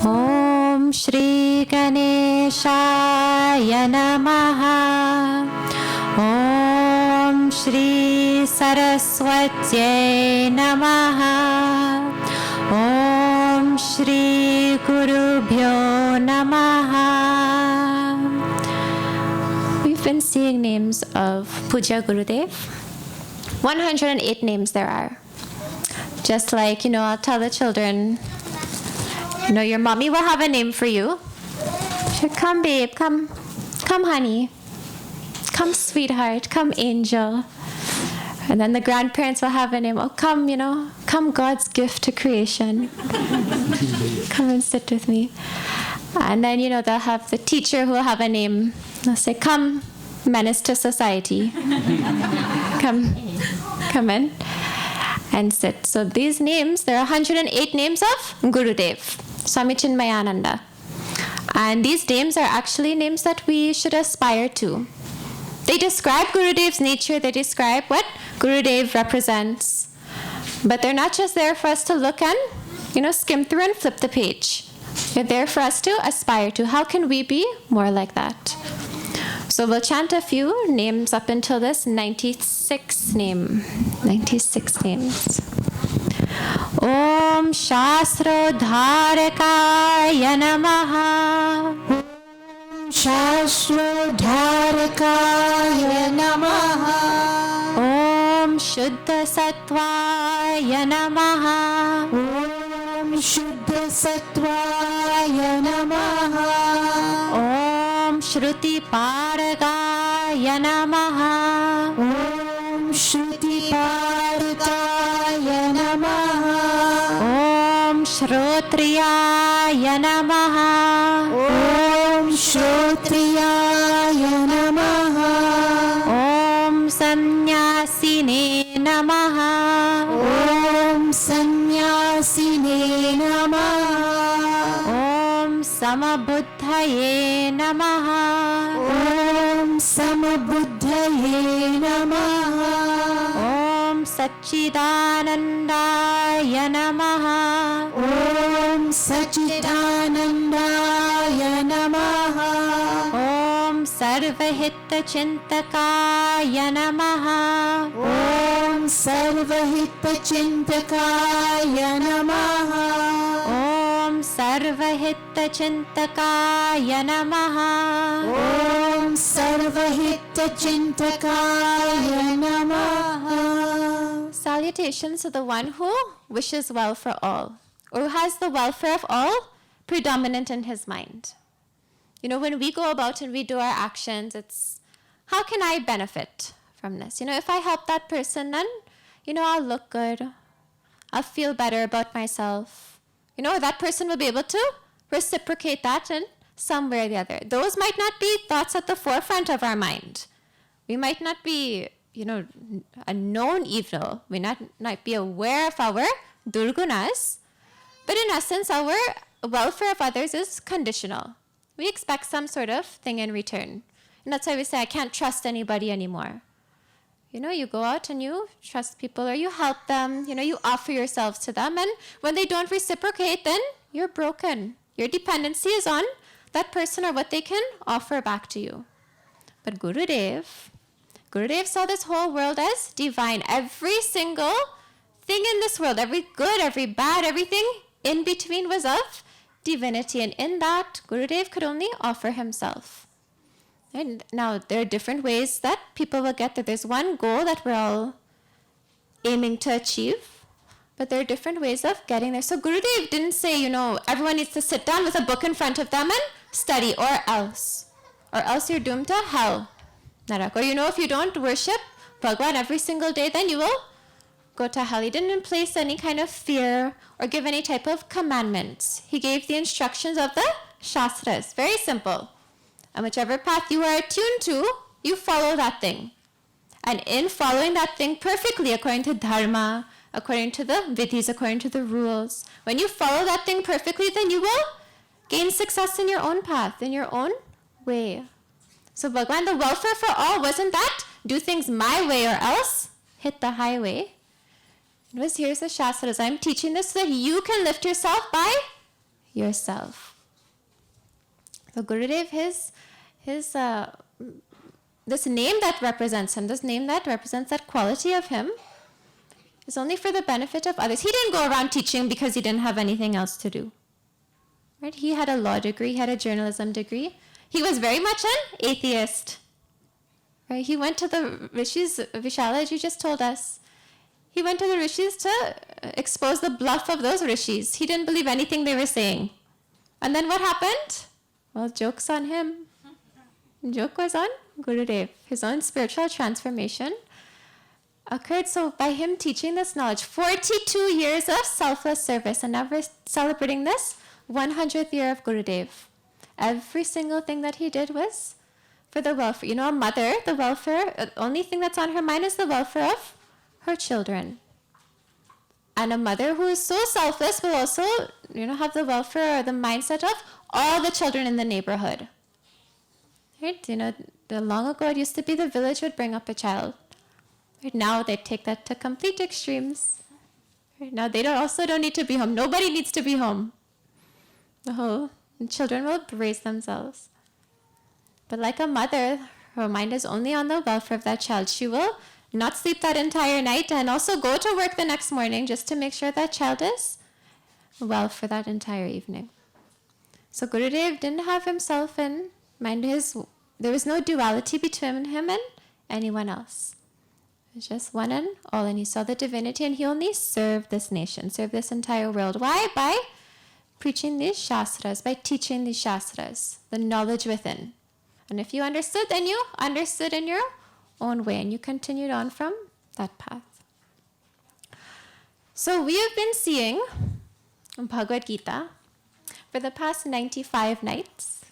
Om Shri Ganeshaya Namaha. Om Shri Saraswatye Namaha. Om Shri Gurubhyo Namaha. We've been seeing names of Pujya Gurudev. 108 names there are. Just like, I'll tell the children, your mommy will have a name for you. She'll, come, babe, come, honey. Come, sweetheart, come, angel. And then the grandparents will have a name. Oh, come, come, God's gift to creation. Come and sit with me. And then, they'll have the teacher who will have a name. They'll say, come, menace to society. Come in and sit. So these names, there are 108 names of Gurudev, Swami Chinmayananda. And these names are actually names that we should aspire to. They describe Gurudev's nature, they describe what Gurudev represents. But they're not just there for us to look and, skim through and flip the page. They're there for us to aspire to. How can we be more like that? So we'll chant a few names up until this 96 name. 96 names. Om Shastrodharakaya Namaha. Shastrodharakaya Namaha. Om Shuddha Sattvaya Namaha. Om Shuddha Sattvaya Namaha. Om Shruti Paragaya Namaha. Om Shruti Paragaya Namaha. Om Shrotriyaya Namaha. Om Shrotriyaya Namaha. Om Sannyasine Namaha. Om Sannyasine Namaha. Om Samabuddhaye Namaha. Om Samabuddhaye Namaha. Om Satchidanandaya Namaha. Om Satchidanandaya Namaha. Om Sarvahita Chintakaya Namaha. Om Sarvahita Chintakaya Namaha. Om Sarvahita Chintakaya Namaha. Om Sarvahita Chintakaya Namaha. Salutations to the one who wishes well for all, or who has the welfare of all predominant in his mind. When we go about and we do our actions, it's, how can I benefit from this? If I help that person, then, I'll look good. I'll feel better about myself. That person will be able to reciprocate that in some way or the other. Those might not be thoughts at the forefront of our mind. We might not be, a known evil. We not be aware of our durgunas. But in essence, our welfare of others is conditional. We expect some sort of thing in return. And that's why we say, I can't trust anybody anymore. You go out and you trust people, or you help them, you offer yourselves to them. And when they don't reciprocate, then you're broken. Your dependency is on that person or what they can offer back to you. But Gurudev saw this whole world as divine. Every single thing in this world, every good, every bad, everything in between was of divinity. And in that, Gurudev could only offer himself. And now there are different ways that people will get there. There's one goal that we're all aiming to achieve, but there are different ways of getting there. So Gurudev didn't say, everyone needs to sit down with a book in front of them and study, or else you're doomed to hell. Or, if you don't worship Bhagwan every single day, then you will go to hell. He didn't place any kind of fear or give any type of commandments. He gave the instructions of the Shastras. Very simple. And whichever path you are attuned to, you follow that thing. And in following that thing perfectly, according to dharma, according to the vidhis, according to the rules, when you follow that thing perfectly, then you will gain success in your own path, in your own way. So Bhagwan, the welfare for all wasn't that do things my way or else hit the highway. It was, here's the Shastras. I'm teaching this so that you can lift yourself by yourself. So Gurudev, this name that represents him, this name that represents that quality of him, is only for the benefit of others. He didn't go around teaching because he didn't have anything else to do. Right? He had a law degree, he had a journalism degree. He was very much an atheist. Right? He went to the rishis, Vishala, you just told us. He went to the rishis to expose the bluff of those rishis. He didn't believe anything they were saying. And then what happened? Well, joke's on him. Joke was on Gurudev. His own spiritual transformation occurred. So by him teaching this knowledge, 42 years of selfless service, and now we're celebrating this 100th year of Gurudev. Every single thing that he did was for the welfare. You know, a mother, the welfare, the only thing that's on her mind is the welfare of her children. And a mother who is so selfless will also, have the welfare or the mindset of all the children in the neighborhood. Right? Long ago it used to be the village would bring up a child. Right? Now they take that to complete extremes. Right? Now they don't need to be home. Nobody needs to be home. The children will raise themselves. But like a mother, her mind is only on the welfare of that child. She will not sleep that entire night and also go to work the next morning just to make sure that child is well for that entire evening. So Gurudev didn't have himself in mind. There was no duality between him and anyone else. It was just one and all, and he saw the divinity, and he only served this nation, served this entire world. Why? By preaching these Shastras, by teaching these Shastras, the knowledge within. And if you understood, then you understood in your own way, and you continued on from that path. So we have been seeing Bhagavad Gita for the past 95 nights,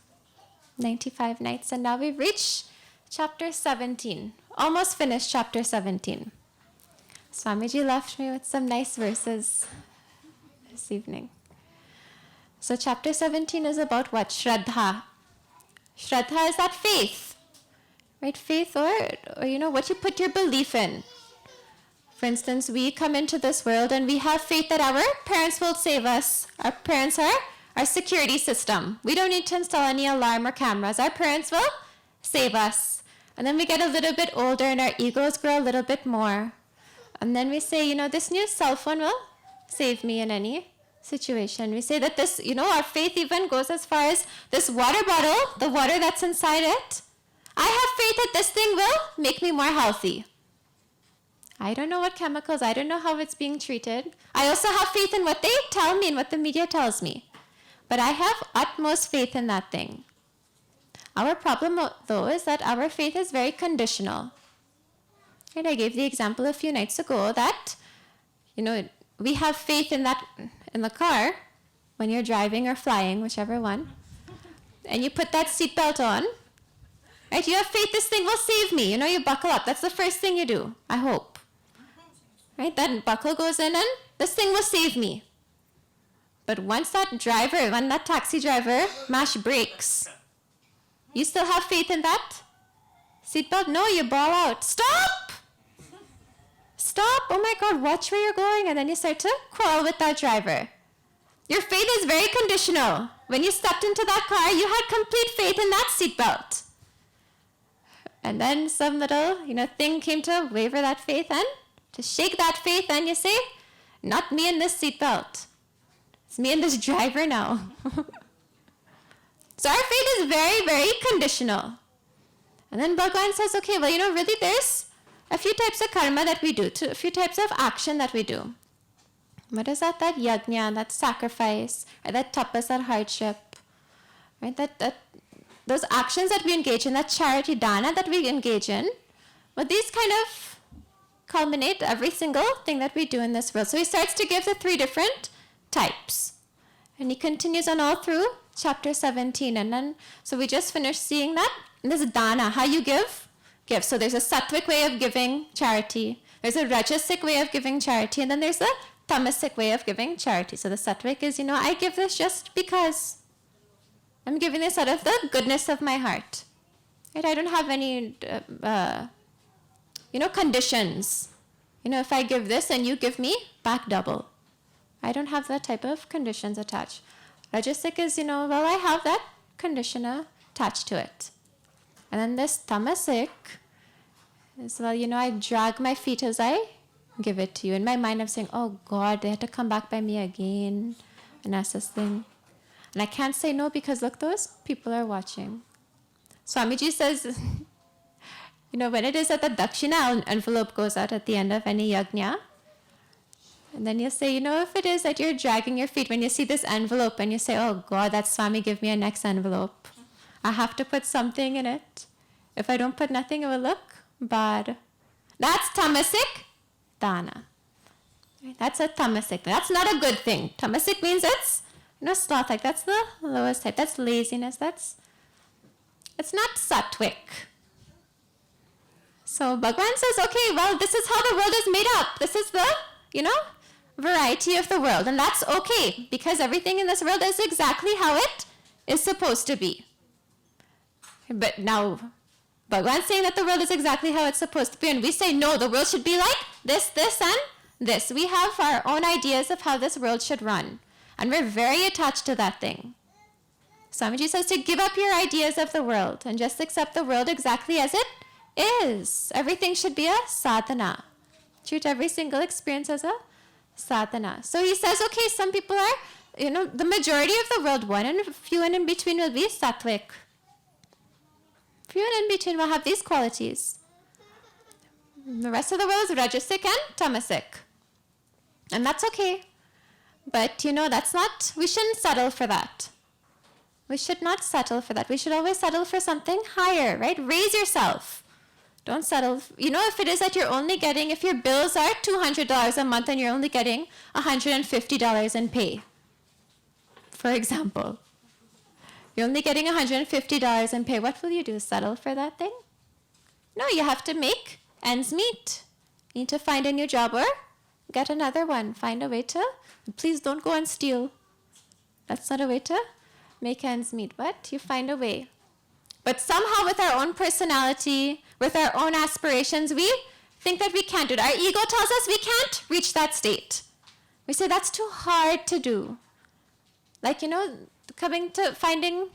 and now we've reached chapter 17, almost finished chapter 17. Swamiji left me with some nice verses this evening. So chapter 17 is about what? Shraddha. Shraddha is that faith. Right? Faith or what you put your belief in. For instance, we come into this world and we have faith that our parents will save us. Our parents are our security system. We don't need to install any alarm or cameras. Our parents will save us. And then we get a little bit older and our egos grow a little bit more. And then we say, this new cell phone will save me in any situation. We say that this, our faith even goes as far as this water bottle, the water that's inside it. I have faith that this thing will make me more healthy. I don't know what chemicals, I don't know how it's being treated. I also have faith in what they tell me and what the media tells me. But I have utmost faith in that thing. Our problem, though, is that our faith is very conditional. And I gave the example a few nights ago that, we have faith in the car when you're driving or flying, whichever one, and you put that seatbelt on. Right? You have faith this thing will save me. You buckle up. That's the first thing you do, I hope. Right? That buckle goes in and this thing will save me. But once when that taxi driver mash brakes, you still have faith in that seatbelt? No, you bawl out. Stop! Stop! Oh my God, watch where you're going. And then you start to quarrel with that driver. Your faith is very conditional. When you stepped into that car, you had complete faith in that seatbelt. And then some little, thing came to waver that faith and to shake that faith, and you say, not me in this seatbelt. It's me and this driver now. So our faith is very, very conditional. And then Bhagavan says, okay, well, really there's a few types of karma that we do, a few types of action that we do. What is that? That yajna, that sacrifice, or that tapas, that hardship, right? Those actions that we engage in, that charity dana that we engage in, well, these kind of culminate every single thing that we do in this world. So he starts to give the 3 different types. And he continues on all through chapter 17. And then, so we just finished seeing that. And this dana, how you give. So there's a sattvic way of giving charity. There's a rajasic way of giving charity. And then there's a tamasic way of giving charity. So the sattvic is, I give this just because. I'm giving this out of the goodness of my heart. Right? I don't have any, conditions. if I give this and you give me back double. I don't have that type of conditions attached. Rajasic is, I have that condition attached to it. And then this tamasic is, I drag my feet as I give it to you. In my mind, I'm saying, oh God, they had to come back by me again. And that's this thing. And I can't say no because look, those people are watching. Swamiji says, when it is that the dakshina envelope goes out at the end of any yajna, and then you say, if it is that you're dragging your feet, when you see this envelope and you say, oh God, that Swami give me a next envelope. I have to put something in it. If I don't put nothing, it will look bad. That's tamasic dana. That's a tamasic. That's not a good thing. Tamasic means it's, sloth. Like that's the lowest type. That's laziness. It's not sattvic. So Bhagwan says, okay, well, this is how the world is made up. This is the, variety of the world. And that's okay, because everything in this world is exactly how it is supposed to be. But now, Bhagwan's saying that the world is exactly how it's supposed to be. And we say, no, the world should be like this, this, and this. We have our own ideas of how this world should run. And we're very attached to that thing. Swamiji says to give up your ideas of the world and just accept the world exactly as it is. Everything should be a sadhana. Treat every single experience as a sadhana. So he says, okay, some people are, the majority of the world, one and a few and in between will be sattvic. Few and in between will have these qualities. The rest of the world is rajasic and tamasic. And that's okay. But, that's not, we shouldn't settle for that. We should not settle for that. We should always settle for something higher, right? Raise yourself. Don't settle. If it is that you're only getting, if your bills are $200 a month and you're only getting $150 in pay, for example, you're only getting $150 in pay, what will you do? Settle for that thing? No, you have to make ends meet. You need to find a new job or get another one. Find a way to, please don't go and steal. That's not a way to make ends meet, but you find a way. But somehow with our own personality, with our own aspirations, we think that we can't do it. Our ego tells us we can't reach that state. We say that's too hard to do. Like, coming to finding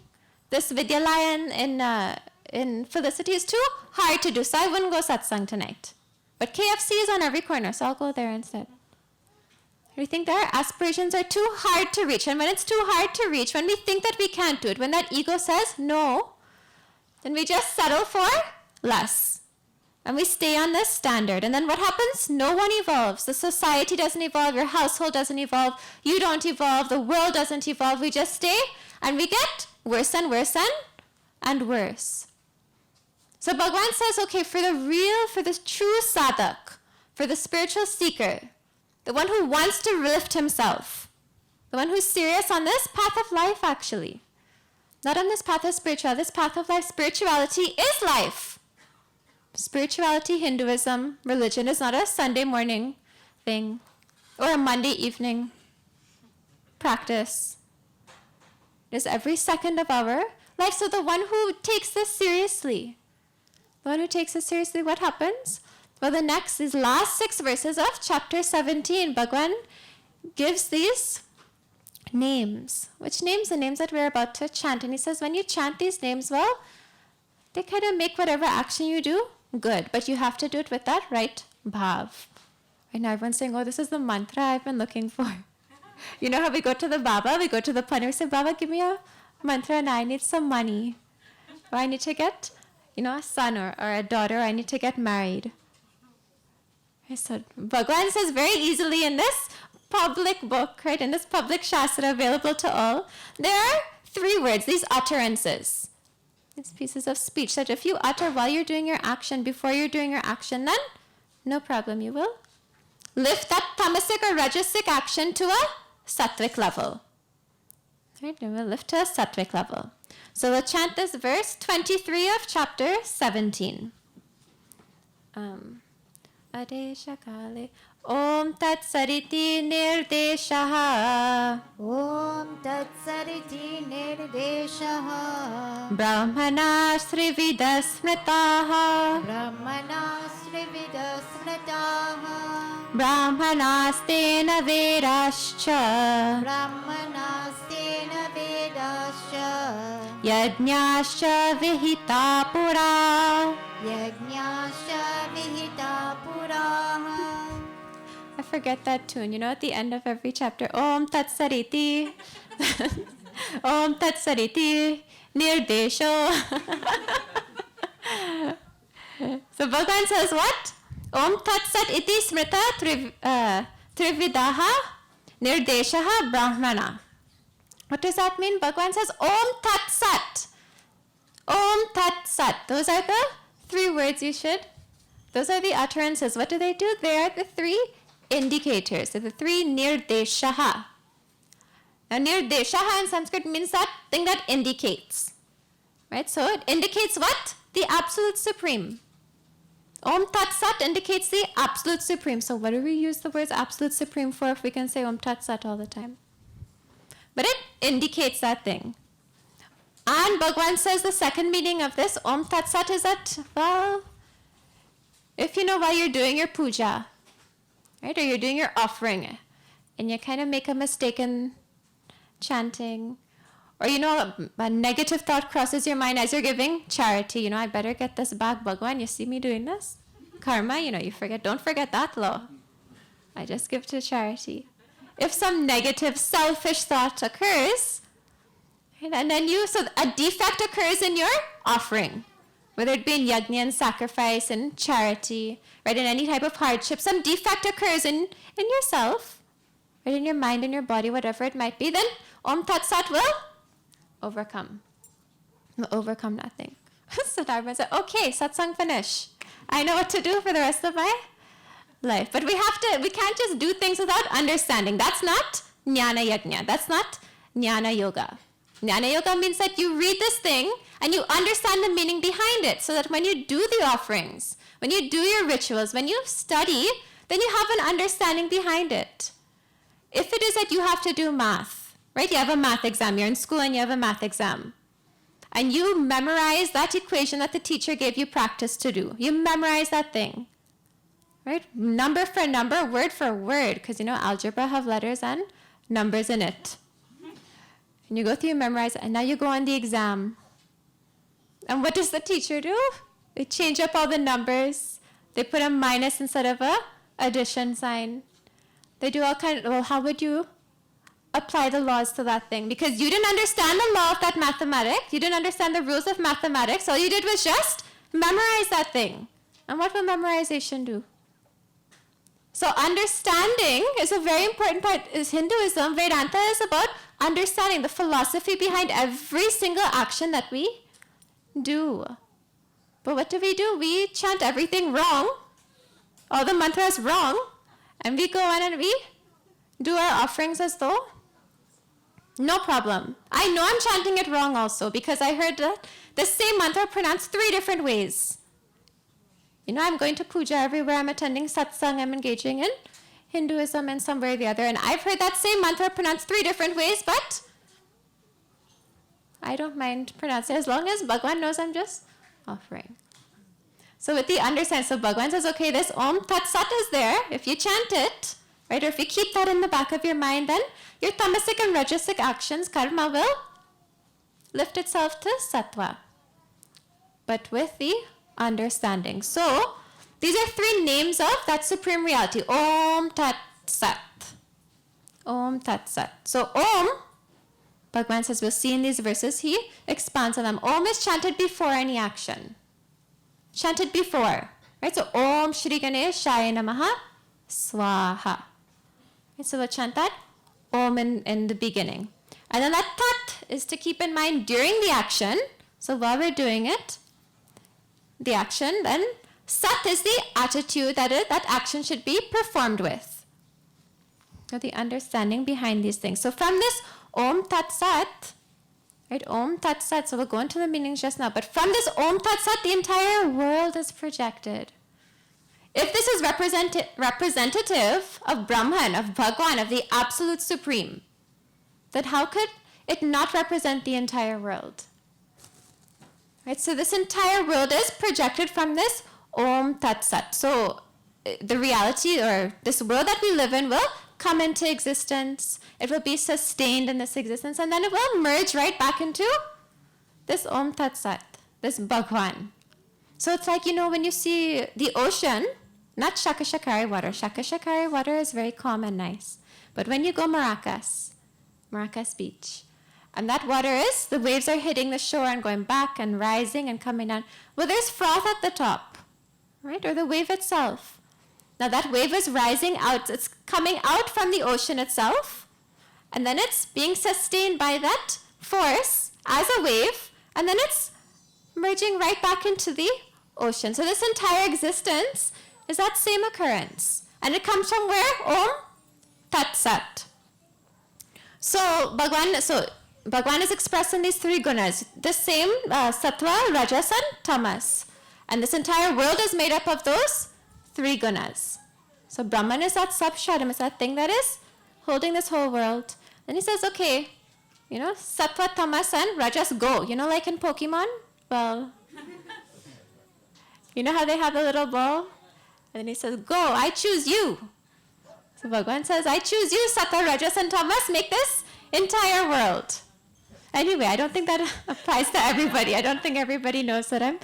this Vidyalaya in Felicity is too hard to do, so I wouldn't go satsang tonight. But KFC is on every corner, so I'll go there instead. We think that our aspirations are too hard to reach. And when it's too hard to reach, when we think that we can't do it, when that ego says no, then we just settle for less. And we stay on this standard. And then what happens? No one evolves. The society doesn't evolve. Your household doesn't evolve. You don't evolve. The world doesn't evolve. We just stay and we get worse and worse and worse. So Bhagwan says, okay, for the true sadhak, for the spiritual seeker, the one who wants to lift himself, the one who's serious on this path of life actually, not on this path of spirituality, this path of life, spirituality is life. Spirituality, Hinduism, religion is not a Sunday morning thing or a Monday evening practice. It is every second of our life. So the one who takes this seriously, what happens? Well, these last 6 verses of chapter 17, Bhagwan gives these names. Which names? The names that we're about to chant. And he says, when you chant these names, well, they kind of make whatever action you do good. But you have to do it with that right bhav. Right now everyone's saying, oh, this is the mantra I've been looking for. You know how we go to the Baba, we go to the Pandit, we say, Baba, give me a mantra and I need some money. Or I need to get, a son or a daughter, or I need to get married. So Bhagwan says very easily in this public book, right, in this public shastra available to all, there are 3 words, these utterances, these pieces of speech that if you utter while you're doing your action, before you're doing your action, then no problem, you will lift that tamasic or rajasic action to a sattvic level. Right, you will lift to a sattvic level. So we'll chant this verse 23 of chapter 17. Adesha Kale Om Tat Sariti Nirdeshaha Om Tatsariti Nirdeshaha Brahmana Srivida Smritaha Brahmana Srivida Smritaha Brahmanastena Vedascha Brahmanastena Vedascha Yajnascha Vihita Pura. Yajnasya Vihita Puraha. I forget that tune, at the end of every chapter. Om Tat Sariti. Om Tat Sariti Nirdesho. So Bhagavan says what? Om Tat Sat iti smrita trividaha nirdeshaha brahmana. What does that mean? Bhagavan says Om Tat Sat. Om Tat Sat. Those are the 3 words those are the utterances. What do? They are the 3 indicators. They're the 3 nirdeshaha. Now nirdeshaha in Sanskrit means that thing that indicates. Right? So it indicates what? The Absolute Supreme. Om Tat Sat indicates the Absolute Supreme. So what do we use the words Absolute Supreme for if we can say Om Tat Sat all the time? But it indicates that thing. And Bhagavan says the second meaning of this, Om Tat Sat, is that, well, if while you're doing your puja, right, or you're doing your offering, and you kind of make a mistake in chanting, or a negative thought crosses your mind as you're giving charity, I better get this back, Bhagavan, you see me doing this? Karma, you forget, don't forget that law. I just give to charity. If some negative, selfish thought occurs, and then so a defect occurs in your offering, whether it be in yajna and sacrifice and charity, right, in any type of hardship, some defect occurs in yourself, right, in your mind, in your body, whatever it might be, then Om Tat Sat will overcome that thing. So Dharma said, okay, satsang finish. I know what to do for the rest of my life. But we can't just do things without understanding. That's not jnana yajna. That's not jnana yoga. Jnana yoga means that you read this thing and you understand the meaning behind it, so that when you do the offerings, when you do your rituals, when you study, then you have an understanding behind it. If it is that you have to do math, right? You have a math exam, you're in school and you have a math exam, and you memorize that equation that the teacher gave you practice to do. You memorize that thing, right? Number for number, word for word, because algebra have letters and numbers in it. And you go through, you memorize it, and now you go on the exam. And what does the teacher do? They change up all the numbers. They put a minus instead of a addition sign. They do all how would you apply the laws to that thing? Because you didn't understand the law of that mathematics. You didn't understand the rules of mathematics. All you did was just memorize that thing. And what will memorization do? So understanding is a very important part. Is Hinduism, Vedanta is about understanding the philosophy behind every single action that we do. But what do? We chant everything wrong, all the mantras wrong, and we go on and we do our offerings as though no problem. I know I'm chanting it wrong also, because I heard that the same mantra pronounced 3 different ways. I'm going to puja everywhere, I'm attending satsang, I'm engaging in Hinduism in some way or the other, and I've heard that same mantra pronounced 3 different ways, but I don't mind pronouncing as long as Bhagavan knows I'm just offering. So with the understanding, so Bhagavan says, okay, this Om Tat Sat is there. If you chant it, right, or if you keep that in the back of your mind, then your tamasic and rajasic actions, karma, will lift itself to sattva, but with the understanding. So these are 3 names of that supreme reality. Om Tat Sat. Om Tat Sat. So Om, Bhagavan says, we'll see in these verses, he expands on them. Om is chanted before any action. Chanted before. Right? So Om Shri Ganeshaya Namaha Swaha. Right? So we'll chant that Om in the beginning. And then that Tat is to keep in mind during the action. So while we're doing it, the action, then Sat is the attitude that action should be performed with. So the understanding behind these things. So from this Om Tat Sat, right, Om Tat Sat, so we'll go into the meanings just now, but from this Om Tat Sat, the entire world is projected. if this is representative of Brahman, of Bhagwan, of the Absolute Supreme, then how could it not represent the entire world? Right? So this entire world is projected from this Om Tat Sat. So the reality, or this world that we live in, will come into existence. It will be sustained in this existence, and then it will merge right back into this Om Tat Sat, this Bhagwan. So it's like, when you see the ocean, not Shakashakari water. Shakashakari water is very calm and nice. But when you go Maracas Beach, and that water is, the waves are hitting the shore and going back and rising and coming down. Well, there's froth at the top, right? Or the wave itself. Now that wave is rising out. It's coming out from the ocean itself, and then it's being sustained by that force as a wave, and then it's merging right back into the ocean. So this entire existence is that same occurrence. And it comes from where? Om Tat Sat. So Bhagwan is expressed in these three gunas. The same Sattva, Rajas, and Tamas. And this entire world is made up of those three gunas. So Brahman is that substratum, is that thing that is holding this whole world. And he says, okay, Sattva, Tamas, and Rajas, go. Like in Pokemon? Well, you know how they have the little ball? And then he says, go, I choose you. So Bhagwan says, I choose you, Sattva, Rajas, and Tamas, make this entire world. Anyway, I don't think that applies to everybody. I don't think everybody knows what I'm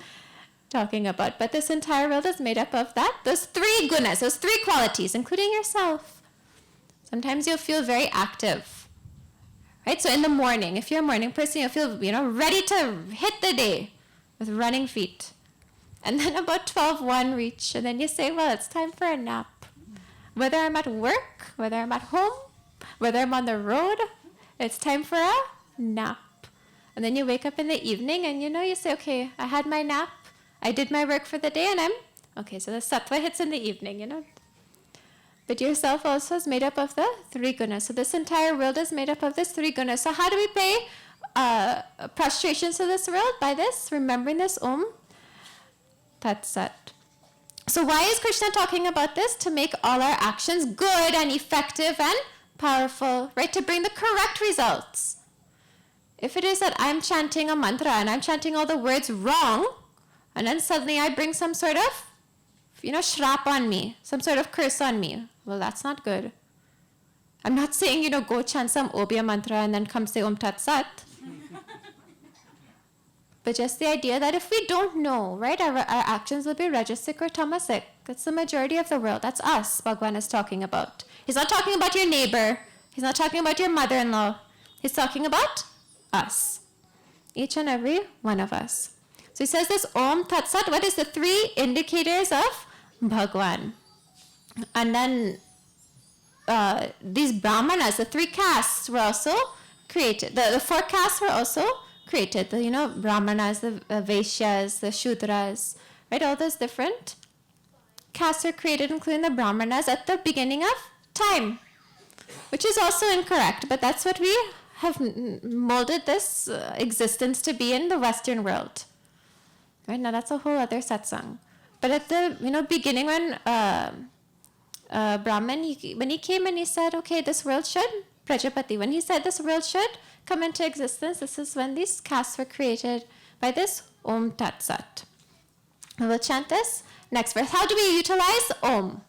talking about. But this entire world is made up of those three gunas, those three qualities, including yourself. Sometimes you'll feel very active. Right? So in the morning, if you're a morning person, you'll feel, ready to hit the day with running feet. And then about 12:01 reach, and then you say, well, it's time for a nap. Whether I'm at work, whether I'm at home, whether I'm on the road, it's time for a nap. And then you wake up in the evening and you say, okay, I had my nap, I did my work for the day, and okay, so the sattva hits in the evening, But yourself also is made up of the three gunas. So this entire world is made up of this three gunas. So how do we pay prostrations to this world? By this, remembering this Om Tat Sat. So why is Krishna talking about this? To make all our actions good and effective and powerful, right? To bring the correct results. If it is that I'm chanting a mantra and I'm chanting all the words wrong, and then suddenly I bring some sort of, shrap on me, some sort of curse on me, well, that's not good. I'm not saying, go chant some Obya mantra and then come say Om Tat Sat. But just the idea that if we don't know, right, our actions will be rajasic or tamasic. That's the majority of the world. That's us, Bhagwan is talking about. He's not talking about your neighbor. He's not talking about your mother-in-law. He's talking about us. Each and every one of us. So he says this Om Tat Sat. What is the three indicators of Bhagwan? And then these brahmanas, the three castes, were also created. The four castes were also created. The brahmanas, the vaishyas, the shudras, right? All those different castes are created, including the brahmanas, at the beginning of time, which is also incorrect. But that's what we have molded this existence to be in the Western world. Right now, that's a whole other satsang. But at the beginning, when Brahman, when he came and he said, okay, this world should, Prajapati, when he said this world should come into existence, this is when these castes were created by this Om Tat Sat. We will chant this next verse. How do we utilize Om?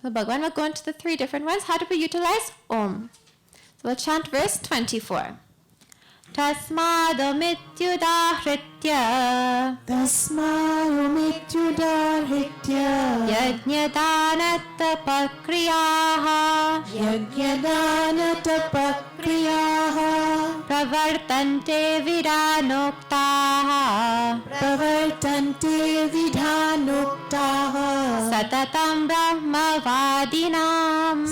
So Bhagwan will go into the three different ones. How do we utilize Om? So we'll chant verse 24. Tasmadomityudahritya yajñadanatapakriyaha pravartante vidhanuktaha satatam brahmavadinam.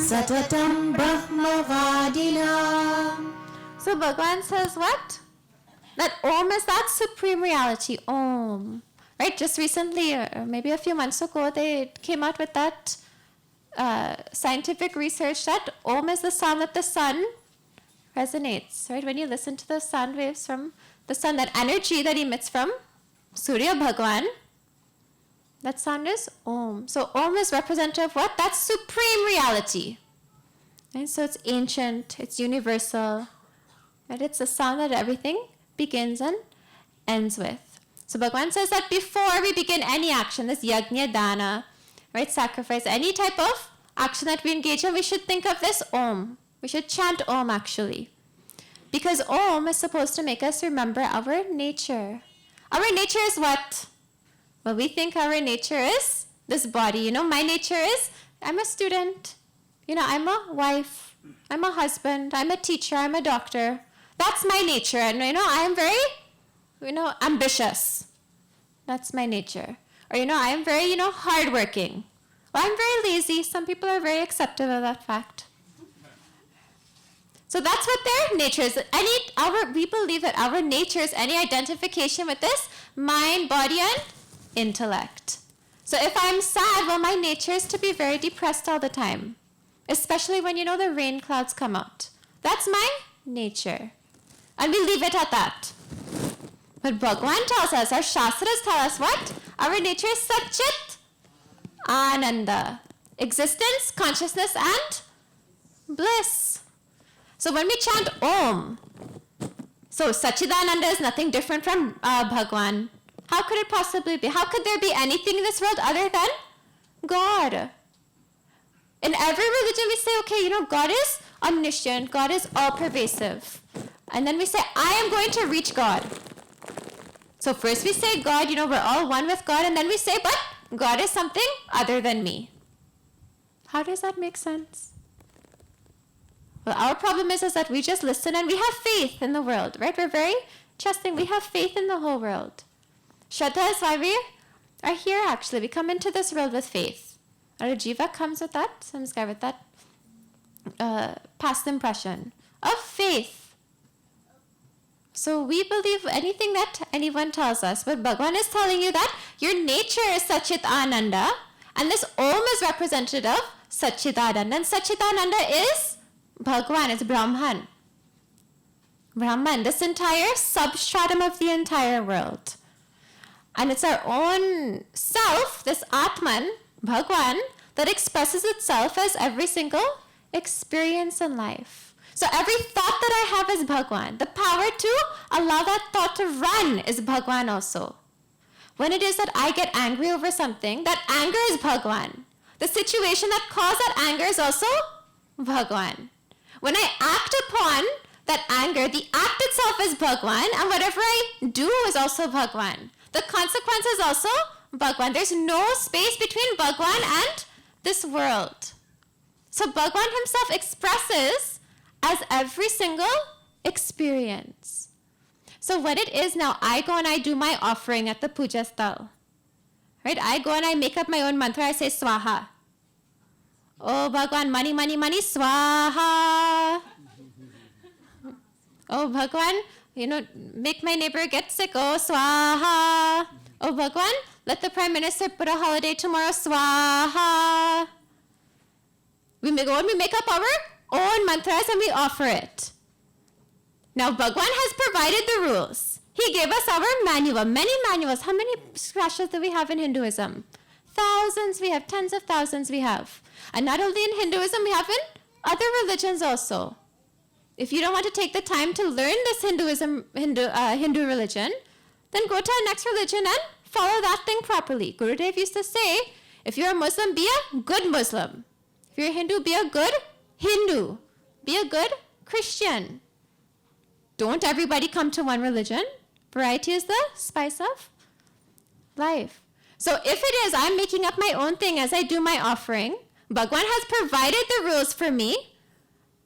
So Bhagwan says what? That Om is that supreme reality. Om. Right? Just recently, or maybe a few months ago, they came out with that scientific research that Om is the sound that the sun resonates. Right? When you listen to the sound waves from the sun, that energy that emits from Surya Bhagwan, That sound is Om. So Om is representative of what? That's supreme reality. And so it's ancient, it's universal. Right? It's the sound that everything begins and ends with. So Bhagavan says that before we begin any action, this yajna, dana, right, sacrifice, any type of action that we engage in, we should think of this Om. We should chant Om actually. Because Om is supposed to make us remember our nature. Our nature is what? Well, we think our nature is this body. My nature is, I'm a student. I'm a wife. I'm a husband. I'm a teacher. I'm a doctor. That's my nature. And, I am very, ambitious. That's my nature. Or, I am very, hardworking. Or I'm very lazy. Some people are very accepting of that fact. So that's what their nature is. We believe that our nature is any identification with this mind, body, and intellect. So if I'm sad, well, my nature is to be very depressed all the time. Especially when, the rain clouds come out. That's my nature. And we leave it at that. But Bhagavan tells us, our Shastras tell us what? Our nature is Satchit Ananda. Existence, consciousness, and bliss. So when we chant Om, so Satchidananda is nothing different from Bhagavan. How could it possibly be? How could there be anything in this world other than God? In every religion we say, okay, God is omniscient, God is all-pervasive. And then we say, I am going to reach God. So first we say God, we're all one with God, and then we say, but God is something other than me. How does that make sense? Well, our problem is that we just listen and we have faith in the world, right? We're very trusting. We have faith in the whole world. Shraddha is why we are here, actually. We come into this world with faith. Our jiva comes with that, samskar, with that past impression of faith. So we believe anything that anyone tells us, but Bhagavan is telling you that your nature is Satchit Ananda, and this Om is representative of Satchidananda, and Satchidananda is Bhagavan, is Brahman. Brahman, this entire substratum of the entire world. And it's our own self, this Atman, Bhagavan, that expresses itself as every single experience in life. So every thought that I have is Bhagavan. The power to allow that thought to run is Bhagavan also. When it is that I get angry over something, that anger is Bhagavan. The situation that caused that anger is also Bhagavan. When I act upon that anger, the act itself is Bhagavan, and whatever I do is also Bhagavan. The consequence is also Bhagavan. There's no space between Bhagavan and this world. So Bhagavan himself expresses as every single experience. So what it is now, I go and I do my offering at the puja stal. Right? I go and I make up my own mantra. I say Swaha. Oh Bhagavan, money, money, money, Swaha. Oh Bhagavan, make my neighbor get sick. Oh Swaha. Oh Bhagavan, let the Prime Minister put a holiday tomorrow. Swaha. We go and we make up our own mantras and we offer it. Now Bhagavan has provided the rules. He gave us our manual, many manuals. How many scriptures do we have in Hinduism? Thousands we have, tens of thousands we have. And not only in Hinduism, we have in other religions also. If you don't want to take the time to learn this Hindu religion, then go to our next religion and follow that thing properly. Gurudev used to say, if you're a Muslim, be a good Muslim. If you're a Hindu, be a good Hindu. Be a good Christian. Don't everybody come to one religion. Variety is the spice of life. So if it is, I'm making up my own thing as I do my offering, Bhagavan has provided the rules for me,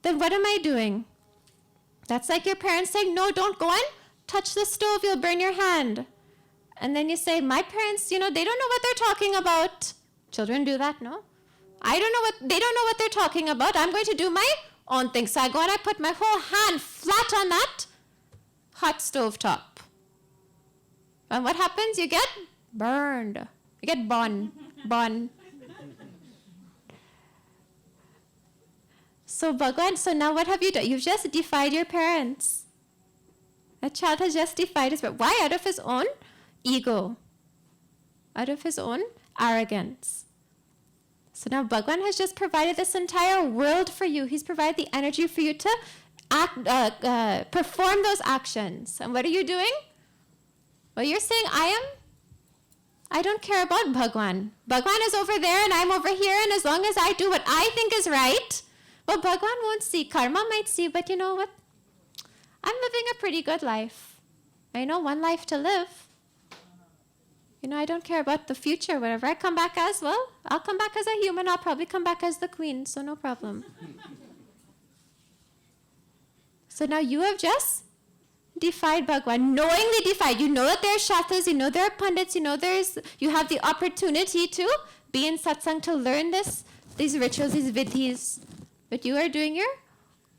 then what am I doing? That's like your parents saying, no, don't go and touch the stove, you'll burn your hand. And then you say, my parents, they don't know what they're talking about. Children do that, no? They don't know what they're talking about. I'm going to do my own thing. So I go and I put my whole hand flat on that hot stove top. And what happens? You get burned. You get bun. So Bhagavan, so now what have you done? You've just defied your parents. A child has just defied his parents. Why? Out of his own ego. Out of his own arrogance. So now Bhagwan has just provided this entire world for you. He's provided the energy for you to perform those actions. And what are you doing? Well, you're saying, I don't care about Bhagwan. Bhagwan is over there and I'm over here, and as long as I do what I think is right, well, Bhagwan won't see. Karma might see, but you know what? I'm living a pretty good life. I know one life to live. I don't care about the future. Whatever I come back as, well, I'll come back as a human. I'll probably come back as the queen, so no problem. So now you have just defied Bhagwan, knowingly defied. You know that there are shastras, you know there are pandits, you have the opportunity to be in satsang, to learn these rituals, these vidhis, but you are doing your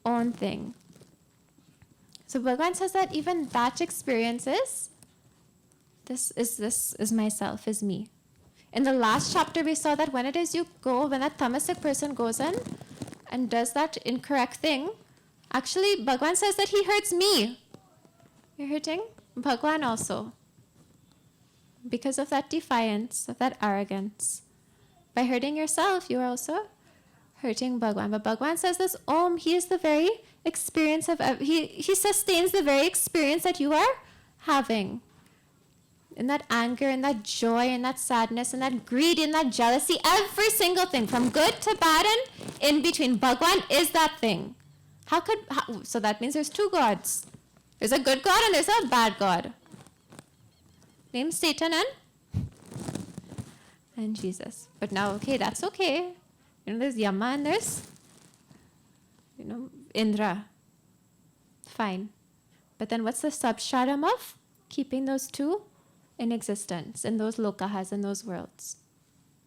own thing. So Bhagwan says that even that experience is, this is myself, is me. In the last chapter, we saw that when that tamasic person goes in and does that incorrect thing, actually, Bhagwan says that he hurts me. You're hurting Bhagwan also. Because of that defiance, of that arrogance. By hurting yourself, you are also hurting Bhagwan. But Bhagwan says this Om, he is the very experience of, he sustains the very experience that you are having. In that anger, in that joy, in that sadness, in that greed, in that jealousy, every single thing, from good to bad and in between, Bhagwan is that thing. So that means there's two gods. There's a good God and there's a bad God. Named Satan and Jesus. But now, okay, that's okay. There's Yama and there's, Indra. Fine. But then what's the substratum of keeping those two in existence, in those lokahas, in those worlds?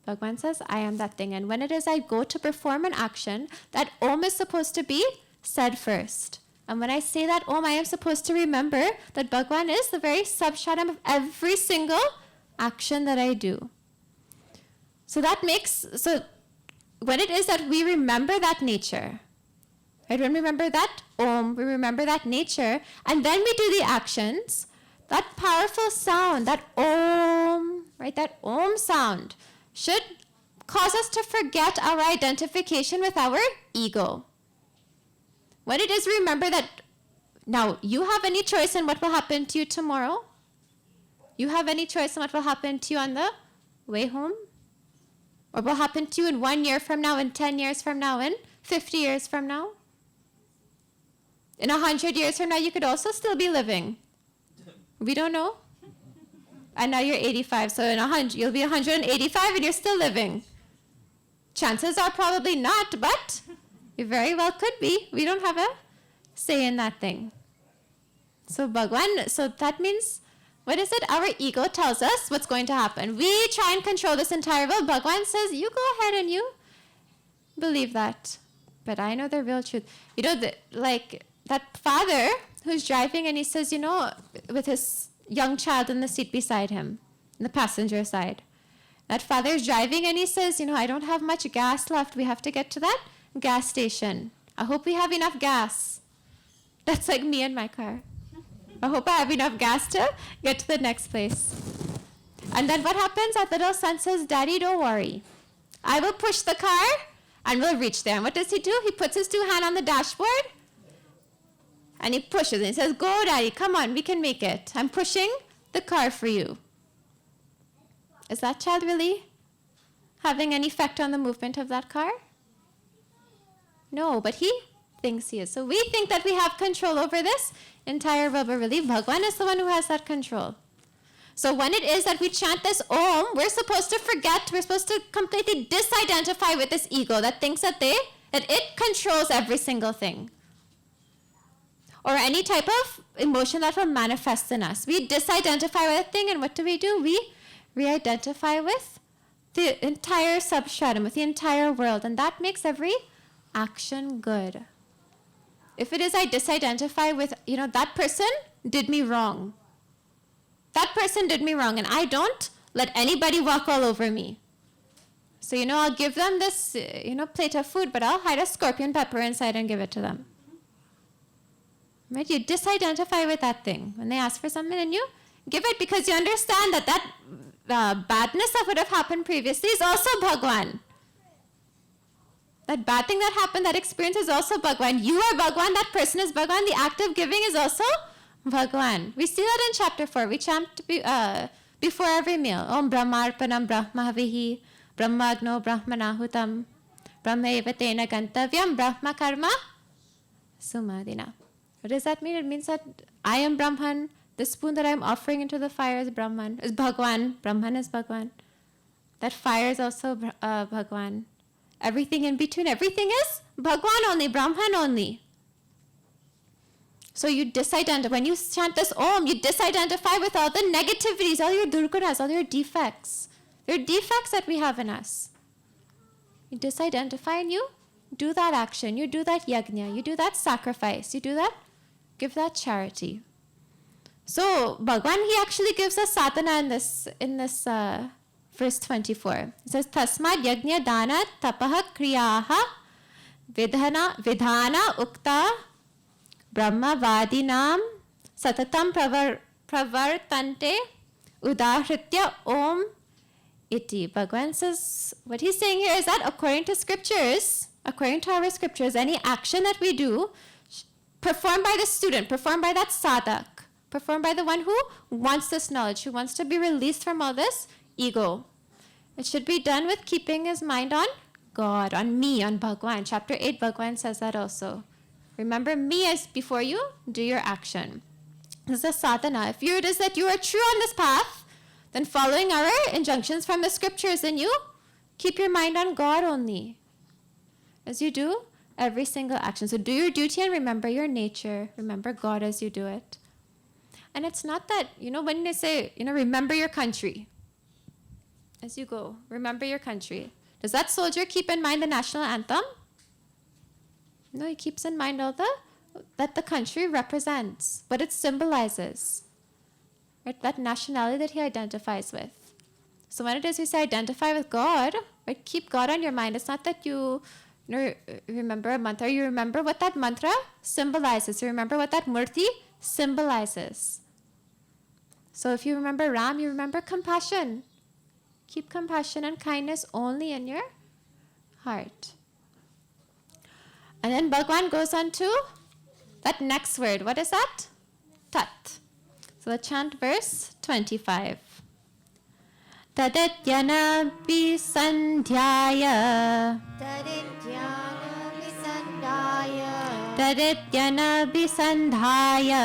Bhagwan says, I am that thing. And when it is I go to perform an action, that Om is supposed to be said first. And when I say that Om, I am supposed to remember that Bhagwan is the very substratum of every single action that I do. So when it is that we remember that nature, right? When we remember that Om, we remember that nature, and then we do the actions, that powerful sound, that Om, right? That Om sound should cause us to forget our identification with our ego. When it is, remember that now you have any choice in what will happen to you tomorrow. You have any choice in what will happen to you on the way home. Or what will happen to you in 1 year from now, in 10 years from now, in 50 years from now. In 100 years from now, you could also still be living. We don't know. And now you're 85, so in 100, you'll be 185 and you're still living. Chances are probably not, but you very well could be. We don't have a say in that thing. So Bhagwan, so that means, what is it? Our ego tells us what's going to happen. We try and control this entire world. Bhagwan says, you go ahead and you believe that. But I know the real truth. Like that father who's driving and he says, with his young child in the seat beside him, in the passenger side. That father's driving and he says, I don't have much gas left. We have to get to that gas station. I hope we have enough gas. That's like me and my car. I hope I have enough gas to get to the next place. And then what happens? That little son says, Daddy, don't worry. I will push the car and we'll reach there. And what does he do? He puts his 2 hands on the dashboard and he pushes and he says, go, Daddy, come on, we can make it. I'm pushing the car for you. Is that child really having an effect on the movement of that car? No, but he thinks he is. So we think that we have control over this entire world, but really Bhagwan is the one who has that control. So when it is that we chant this Om, we're supposed to forget, we're supposed to completely disidentify with this ego that thinks that it controls every single thing. Or any type of emotion that will manifest in us. We disidentify with a thing, and what do? We re-identify with the entire substratum, with the entire world, and that makes every action good. If it is I disidentify with, that person did me wrong. That person did me wrong, and I don't let anybody walk all over me. So, I'll give them this, plate of food, but I'll hide a scorpion pepper inside and give it to them. Right? You disidentify with that thing. When they ask for something and you give it because you understand that badness that would have happened previously is also Bhagwan. That bad thing that happened, that experience is also Bhagwan. You are Bhagwan, that person is Bhagwan, the act of giving is also Bhagwan. We see that in chapter 4. We chant before every meal. Om Brahmarpanam Brahmavihi Brahmagno Brahmanahutam Brahmeva Tena Gantavyam Brahma Karma Sumadina. What does that mean? It means that I am Brahman. The spoon that I am offering into the fire is Brahman, is Bhagwan. Brahman is Bhagwan. That fire is also Bhagwan. Everything in between, everything is Bhagwan only, Brahman only. So you disidentify, when you chant this Om, you disidentify with all the negativities, all your durgunas, all your defects. There are defects that we have in us. You disidentify and you do that action, you do that yajna, you do that sacrifice, you do that, give that charity. So Bhagwan, he actually gives us sadhana in this verse 24. It says, Tasmad yajna dana tapaha kriyaha vidhana ukta brahma vadinam satatam pravartante udahritya om iti. Bhagwan says, what he's saying here is that according to our scriptures, any action that we do, performed by the student, performed by that sadhak, performed by the one who wants this knowledge, who wants to be released from all this ego. It should be done with keeping his mind on God, on me, on Bhagwan. Chapter 8, Bhagwan says that also. Remember me as before you do your action. This is a sadhana. If it is that you are true on this path, then following our injunctions from the scriptures, then you keep your mind on God only as you do every single action. So do your duty and remember your nature. Remember God as you do it. And it's not that, when they say, remember your country. As you go, remember your country. Does that soldier keep in mind the national anthem? No, he keeps in mind all that the country represents, what it symbolizes, right? That nationality that he identifies with. So when it is we say identify with God, right? Keep God on your mind. It's not that you remember a mantra. You remember what that mantra symbolizes. You remember what that murti symbolizes. So if you remember Ram, you remember compassion. Keep compassion and kindness only in your heart. And then Bhagwan goes on to that next word. What is that? Tat. So let's chant verse 25. Tadityana bisandhyaya. Tadityana visandhaya. Tadityana bisandhaya.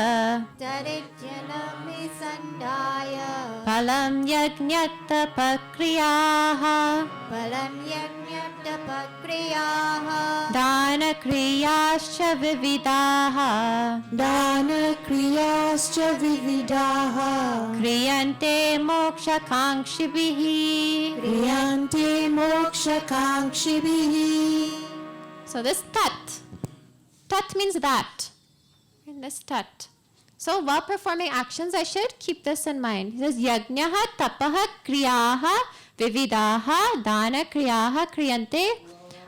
Tadityana visandhaya. Palam yajñatapakriyaha. Palam yajñatapakriyaha. Dana kriyascha vividaha. Dana kriyascha vividaha. Kriyante moksha kankshibhihi. Kriyante moksha kankshibhihi. So this tat means that. In this tat. So while performing actions, I should keep this in mind. He says, Yajnaha tapaha kriyaha vividaha dana kriyaha kriyante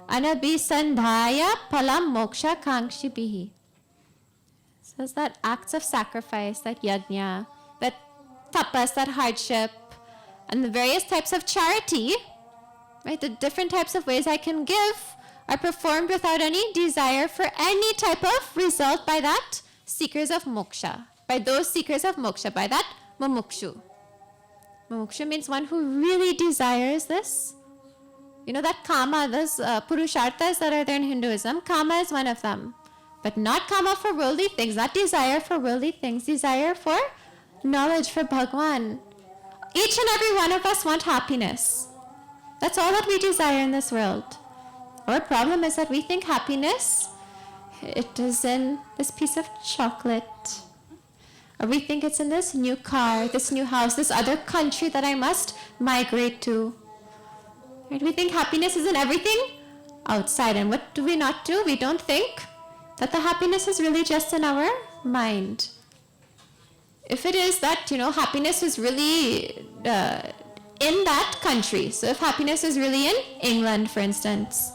anabhisandhaya palam moksha kankshibhihi. Says that acts of sacrifice, that yajna, that tapas, that hardship, and the various types of charity, right? The different types of ways I can give are performed without any desire for any type of result by that seekers of moksha, by those seekers of moksha, by that mumukshu. Mumukshu means one who really desires this. That kama, those purusharthas that are there in Hinduism, kama is one of them. But not kama for worldly things, not desire for worldly things, desire for knowledge, for Bhagwan. Each and every one of us want happiness. That's all that we desire in this world. Our problem is that we think happiness, it is in this piece of chocolate. Or we think it's in this new car, this new house, this other country that I must migrate to. Right? We think happiness is in everything outside. And what do we not do? We don't think that the happiness is really just in our mind. If it is that, happiness is really in that country. So if happiness is really in England, for instance.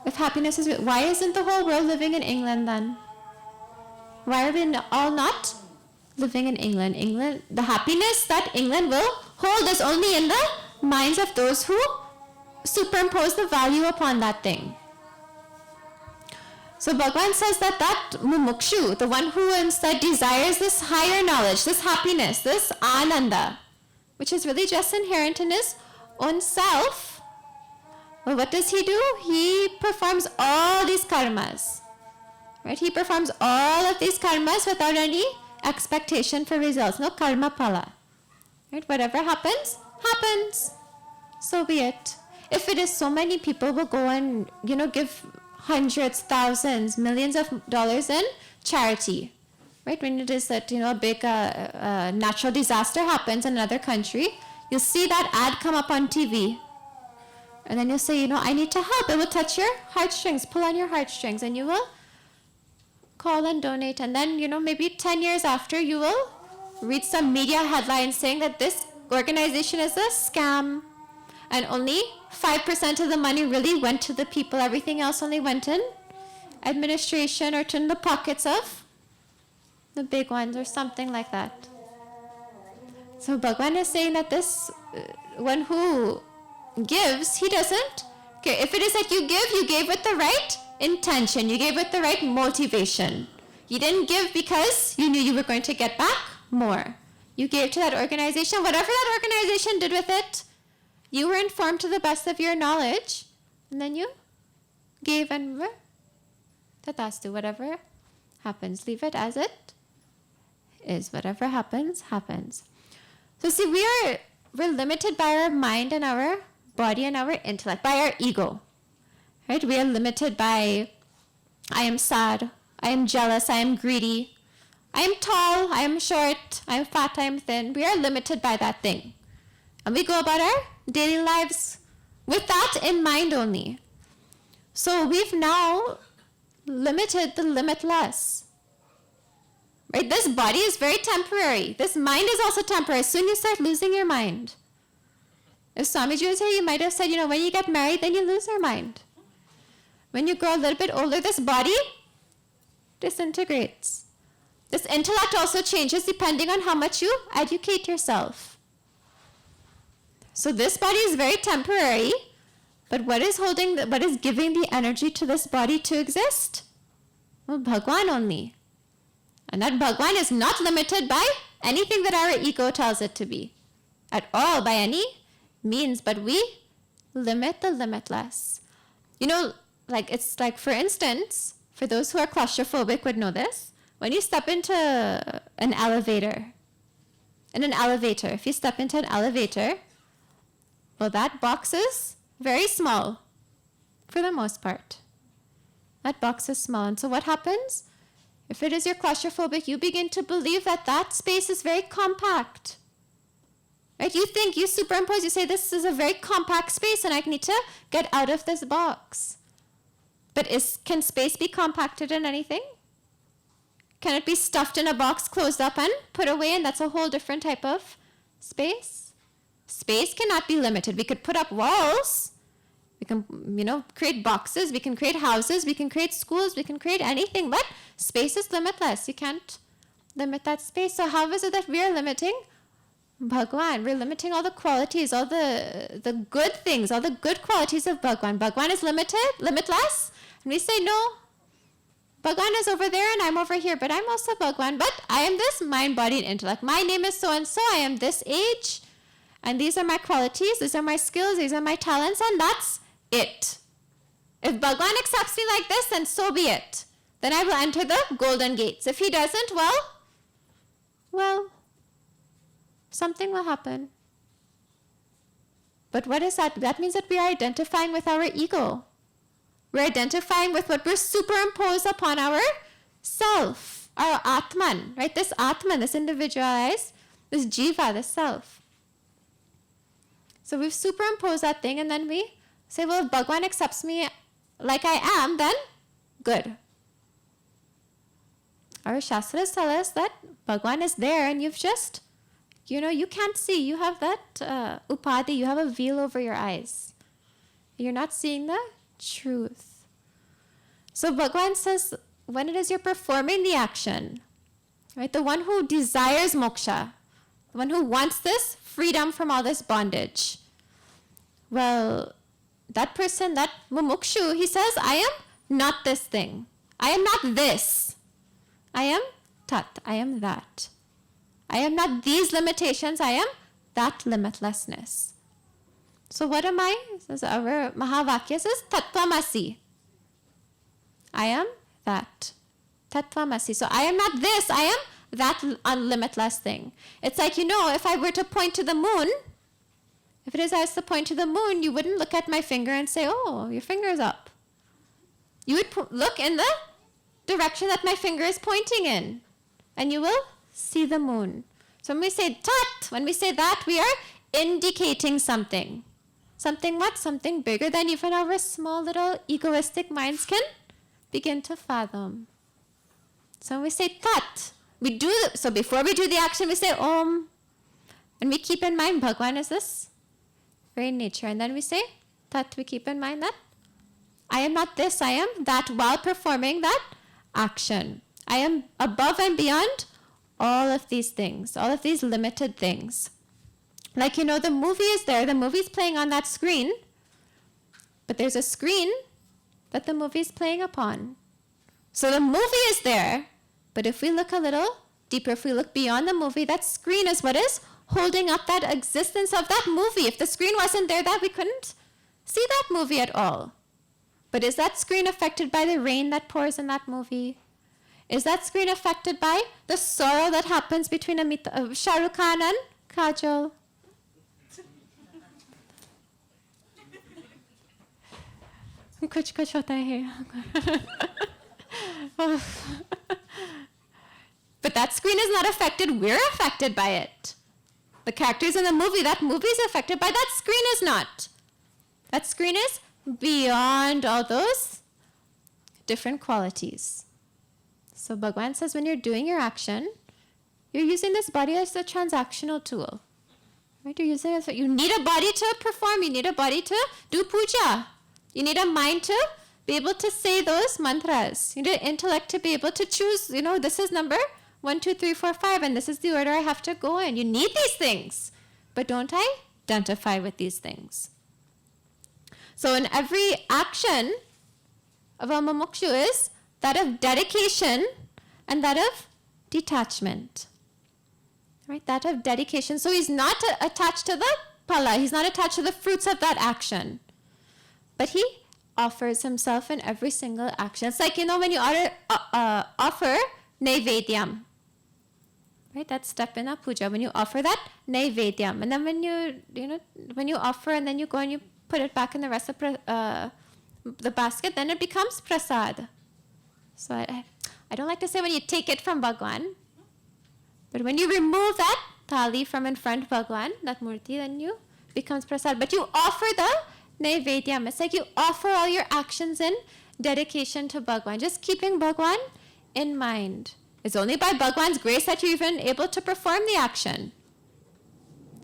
If happiness is, why isn't the whole world living in England then? Why are we all not living in England? England, the happiness that England will hold is only in the minds of those who superimpose the value upon that thing. So Bhagavan says that mumukshu, the one who instead desires this higher knowledge, this happiness, this ananda, which is really just inherent in his own self, well, what does he do? He performs all these karmas. Right? He performs all of these karmas without any expectation for results. No karma pala. Right? Whatever happens, happens. So be it. If it is so many people will go and, give hundreds, thousands, millions of dollars in charity. Right? When it is that, a big natural disaster happens in another country, you'll see that ad come up on TV. And then you'll say, I need to help. It will touch your heartstrings, pull on your heartstrings, and you will call and donate. And then, maybe 10 years after, you will read some media headlines saying that this organization is a scam. And only 5% of the money really went to the people. Everything else only went in administration or to in the pockets of the big ones or something like that. So Bhagavan is saying that this one who gives, he doesn't care. If it is that you gave with the right intention. You gave with the right motivation. You didn't give because you knew you were going to get back more. You gave to that organization. Whatever that organization did with it, you were informed to the best of your knowledge, and then you gave and tatastu, whatever happens. Leave it as it is. Whatever happens, happens. So see, we're limited by our mind and our body and our intellect, by our ego. Right? We are limited by, I am sad, I am jealous, I am greedy, I am tall, I am short, I am fat, I am thin. We are limited by that thing. And we go about our daily lives with that in mind only. So we've now limited the limitless. Right? This body is very temporary. This mind is also temporary. Soon you start losing your mind. If Swamiji was here, you might have said, when you get married, then you lose your mind. When you grow a little bit older, this body disintegrates. This intellect also changes depending on how much you educate yourself. So this body is very temporary, but what is giving the energy to this body to exist? Well, Bhagwan only. And that Bhagwan is not limited by anything that our ego tells it to be. At all, by any means, but we limit the limitless. It's like, for instance, for those who are claustrophobic would know this, when you step into an elevator, if you step into an elevator, well, that box is very small, for the most part. That box is small. And so what happens? If it is you're claustrophobic, you begin to believe that space is very compact. Right? You superimpose, you say, this is a very compact space and I need to get out of this box. But can space be compacted in anything? Can it be stuffed in a box, closed up and put away, and that's a whole different type of space? Space cannot be limited. We could put up walls. We can, create boxes. We can create houses. We can create schools. We can create anything. But space is limitless. You can't limit that space. So how is it that we are limiting Bhagwan? We're limiting all the qualities, all the good things, all the good qualities of Bhagwan. Bhagwan is limitless. And we say, no, Bhagwan is over there and I'm over here, but I'm also Bhagwan. But I am this mind, body, and intellect. My name is so-and-so. I am this age. And these are my qualities. These are my skills. These are my talents. And that's it. If Bhagwan accepts me like this, then so be it. Then I will enter the golden gates. If he doesn't, well, something will happen. But what is that? That means that we are identifying with our ego. We're identifying with what we're superimposed upon our self, our Atman, right? This Atman, this individualized, this Jiva, this self. So we've superimposed that thing and then we say, well, if Bhagwan accepts me like I am, then good. Our Shastras tell us that Bhagwan is there and you've just, you can't see. You have that upadhi, you have a veil over your eyes. You're not seeing the truth. So Bhagwan says, when it is you're performing the action, right, the one who desires moksha, the one who wants this freedom from all this bondage. Well, that person, that mumukshu, he says, I am not this thing. I am not this. I am tat. I am that. I am not these limitations. I am that limitlessness. So what am I? Says our Mahavakya says Tattvamasi. I am that. Tattvamasi. So I am not this. I am that limitless thing. It's like, if I were to point to the moon, if it is I was to point to the moon, you wouldn't look at my finger and say, oh, your finger is up. You would look in the direction that my finger is pointing in, and you will see the moon. So when we say tat, when we say that, we are indicating something. Something what? Something bigger than even our small little egoistic minds can begin to fathom. So when we say tat, so before we do the action, we say om, and we keep in mind Bhagwan is this very nature. And then we say tat, we keep in mind that I am not this, I am that, while performing that action. I am above and beyond all of these things, all of these limited things. Like, the movie is there, the movie's playing on that screen, but there's a screen that the movie's playing upon. So the movie is there, but if we look a little deeper, if we look beyond the movie, that screen is what is holding up that existence of that movie. If the screen wasn't there, that we couldn't see that movie at all. But is that screen affected by the rain that pours in that movie? Is that screen affected by the sorrow that happens between Shah Rukh Khan and Kajol? कुछ कुछ होता है. But that screen is not affected. We're affected by it. The characters in the movie, that movie is affected by that screen is not. That screen is beyond all those different qualities. So Bhagwan says when you're doing your action, you're using this body as a transactional tool. Right? You're using it. You need a body to perform. You need a body to do puja. You need a mind to be able to say those mantras. You need an intellect to be able to choose, this is number 1, 2, 3, 4, 5, and this is the order I have to go in. You need these things. But don't identify with these things. So in every action of a mumukshu is that of dedication and that of detachment. Right? That of dedication. So he's not attached to the phala. He's not attached to the fruits of that action. But he offers himself in every single action. It's like, when you offer naivedyam. Right? That step in a puja. When you offer that naivedyam. And then when you offer and then you go and you put it back in the rest of the basket, then it becomes prasad. So I don't like to say when you take it from Bhagwan. But when you remove that thali from in front of Bhagwan, that murti, then you becomes prasad. But you offer the naivedyam. It's like you offer all your actions in dedication to Bhagwan, just keeping Bhagwan in mind. It's only by Bhagwan's grace that you're even able to perform the action.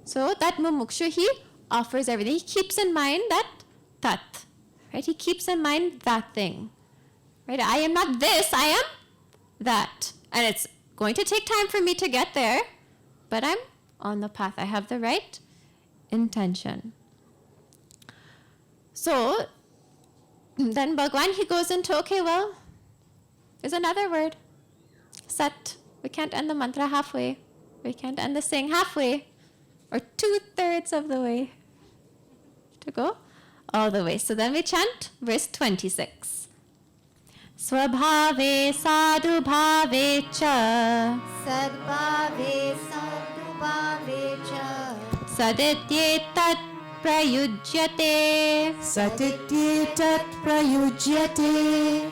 So that mumukshu, he offers everything. He keeps in mind that tat. Right? He keeps in mind that thing. Right? I am not this, I am that. And it's going to take time for me to get there, but I'm on the path. I have the right intention. So then Bhagwan, he goes into, there's another word. Sat. We can't end the mantra halfway. We can't end the sing halfway. Or 2/3 of the way. To go all the way. So then we chant verse 26. Swabhave sadhu bhave cha Sadbhave sadhubhave cha sadityetat prayujyate Satityetat prayujyate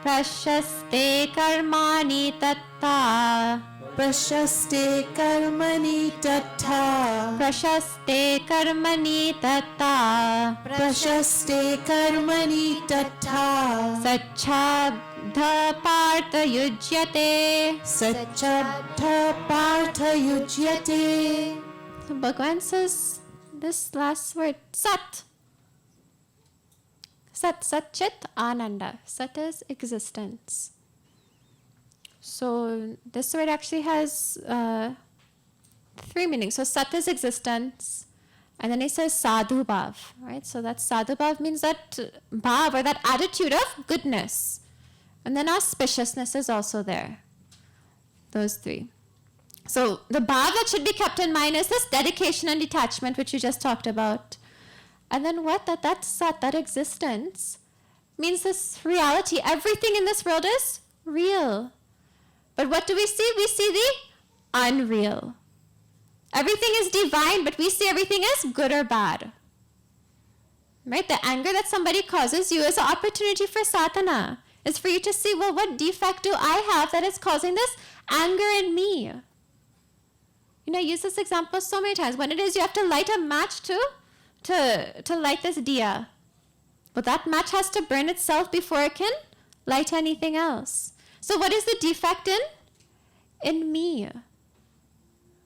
prashaste karmani tatta Prashaste karmani tatha prashaste karmani tatta Prashaste karmani tatha Sachhabdha partha yujyate. Sachabdha partha yujyate. So Bhagwan says this last word, Sat. Sat, Satchit, Ananda. Sat is existence. So this word actually has Three meanings. So Sat is existence. And then he says Sadhu Bhav, right? So that Sadhu Bhav means that bhav, or that attitude of goodness. And then auspiciousness is also there. Those three. So the bhav that should be kept in mind is this dedication and detachment, which you just talked about. And then what? That Sat, that existence, means this reality. Everything in this world is real. But what do we see? We see the unreal. Everything is divine, but we see everything as good or bad. Right? The anger that somebody causes you is an opportunity for sadhana. It's for you to see, well, what defect do I have that is causing this anger in me? You know, I use this example so many times. When it is you have to light a match to light this diya. But that match has to burn itself before it can light anything else. So what is the defect in me?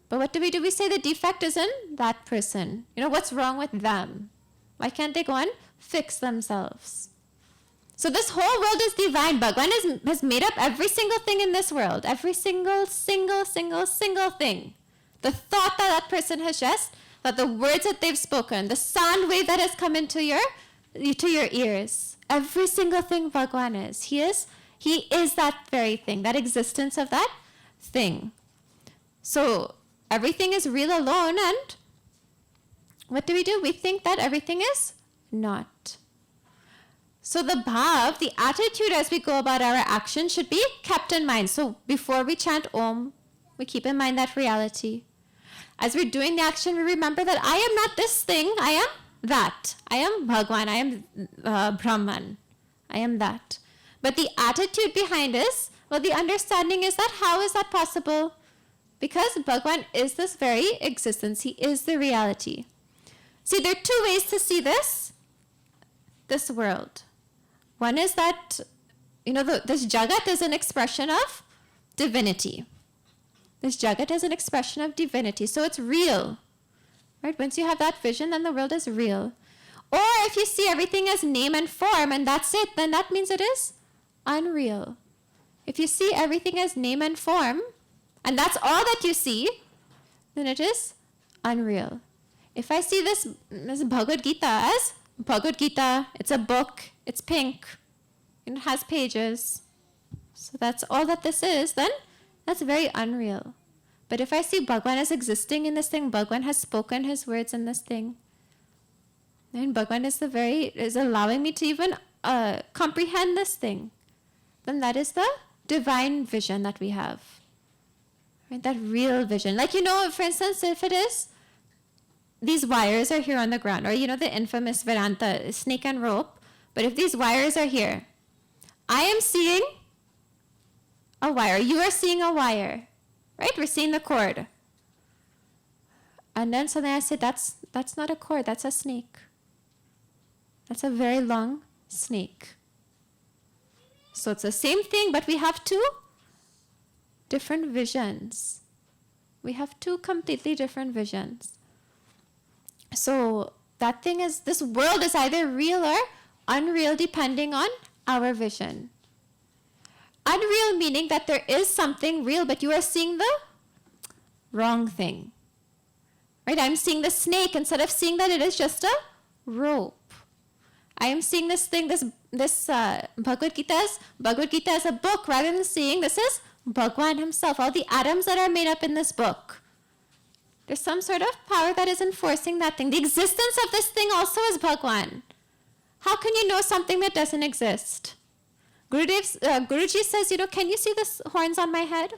But what do? We say the defect is in that person. You know, what's wrong with them? Why can't they go and fix themselves? So this whole world is divine. Bhagwan has made up every single thing in this world. Every single thing. The thought that person has just, that the words that they've spoken, the sound wave that has come into your ears. Every single thing Bhagwan is. He is that very thing, that existence of that thing. So everything is real alone, and what do? We think that everything is not. So the bhav, the attitude as we go about our action, should be kept in mind. So before we chant Om, we keep in mind that reality. As we're doing the action, we remember that I am not this thing, I am that. I am Bhagwan, I am Brahman. I am that. But the attitude behind is, well, the understanding is that how is that possible? Because Bhagwan is this very existence. He is the reality. See, there are two ways to see this world. One is that, you know, this Jagat is an expression of divinity. This Jagat is an expression of divinity. So it's real. Right? Once you have that vision, then the world is real. Or if you see everything as name and form and that's it, then that means it is unreal. If you see everything as name and form, and that's all that you see, then it is unreal. If I see this Bhagavad Gita as Bhagavad Gita, it's a book, it's pink, it has pages, so that's all that this is, then that's very unreal. But if I see Bhagwan as existing in this thing, Bhagwan has spoken his words in this thing, then Bhagwan is allowing me to even comprehend this thing, then that is the divine vision that we have. Right? That real vision. Like, you know, for instance, if it is, these wires are here on the ground, or, you know, the infamous Vedanta, snake and rope, but if these wires are here, I am seeing a wire. You are seeing a wire. Right? We're seeing the cord. And then I say, that's not a cord, that's a snake. That's a very long snake. So it's the same thing, but we have two different visions. We have two completely different visions. So that thing is, this world is either real or unreal depending on our vision. Unreal meaning that there is something real, but you are seeing the wrong thing. Right? I'm seeing the snake instead of seeing that it is just a rope. I am seeing this thing, this Bhagavad Gita as a book, rather than seeing this is Bhagwan himself, all the atoms that are made up in this book. There's some sort of power that is enforcing that thing. The existence of this thing also is Bhagwan. How can you know something that doesn't exist? Guruji says, you know, can you see the horns on my head?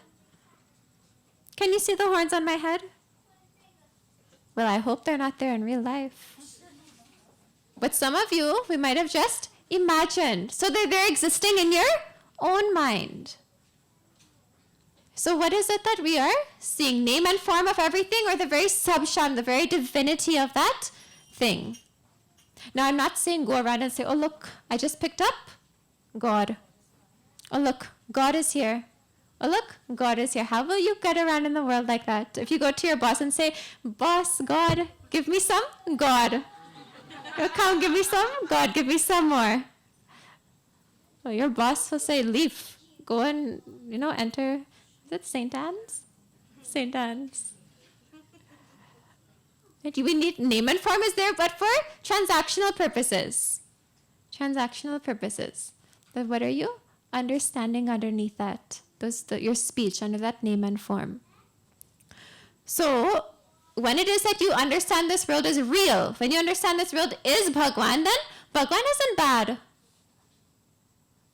Can you see the horns on my head? Well, I hope they're not there in real life. But some of you, we might have just imagined. So they're existing in your own mind. So what is it that we are seeing? Name and form of everything, or the very subsham, the very divinity of that thing? Now, I'm not saying go around and say, oh, look, I just picked up God. Oh, look, God is here. Oh, look, God is here. How will you get around in the world like that? If you go to your boss and say, boss, God, give me some God. Come, give me some God, give me some more. Well, your boss will say, leave. Go and, enter. Is it St. Anne's? St. Anne's. Right? We need name and form is there, but for transactional purposes. Transactional purposes. But what are you understanding underneath that? Your speech under that name and form. So, when it is that you understand this world is real, when you understand this world is Bhagwan, then Bhagwan isn't bad.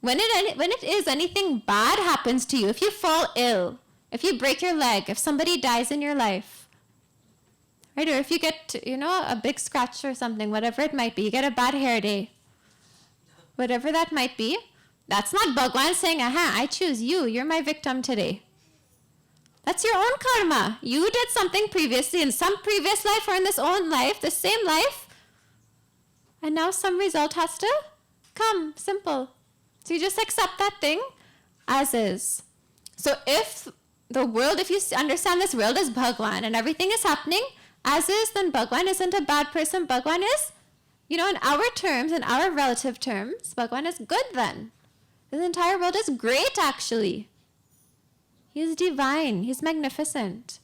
When it is anything bad happens to you, if you fall ill, if you break your leg, if somebody dies in your life, right? Or if you get, a big scratch or something, whatever it might be, you get a bad hair day, whatever that might be, that's not Bhagwan saying, aha, I choose you, you're my victim today. That's your own karma. You did something previously in some previous life or in this own life, the same life, and now some result has to come, simple. So you just accept that thing as is. So if you understand this world as Bhagwan and everything is happening as is, then Bhagwan isn't a bad person. Bhagwan is, in our terms, in our relative terms, Bhagwan is good then. This entire world is great, actually. He is divine. He's magnificent.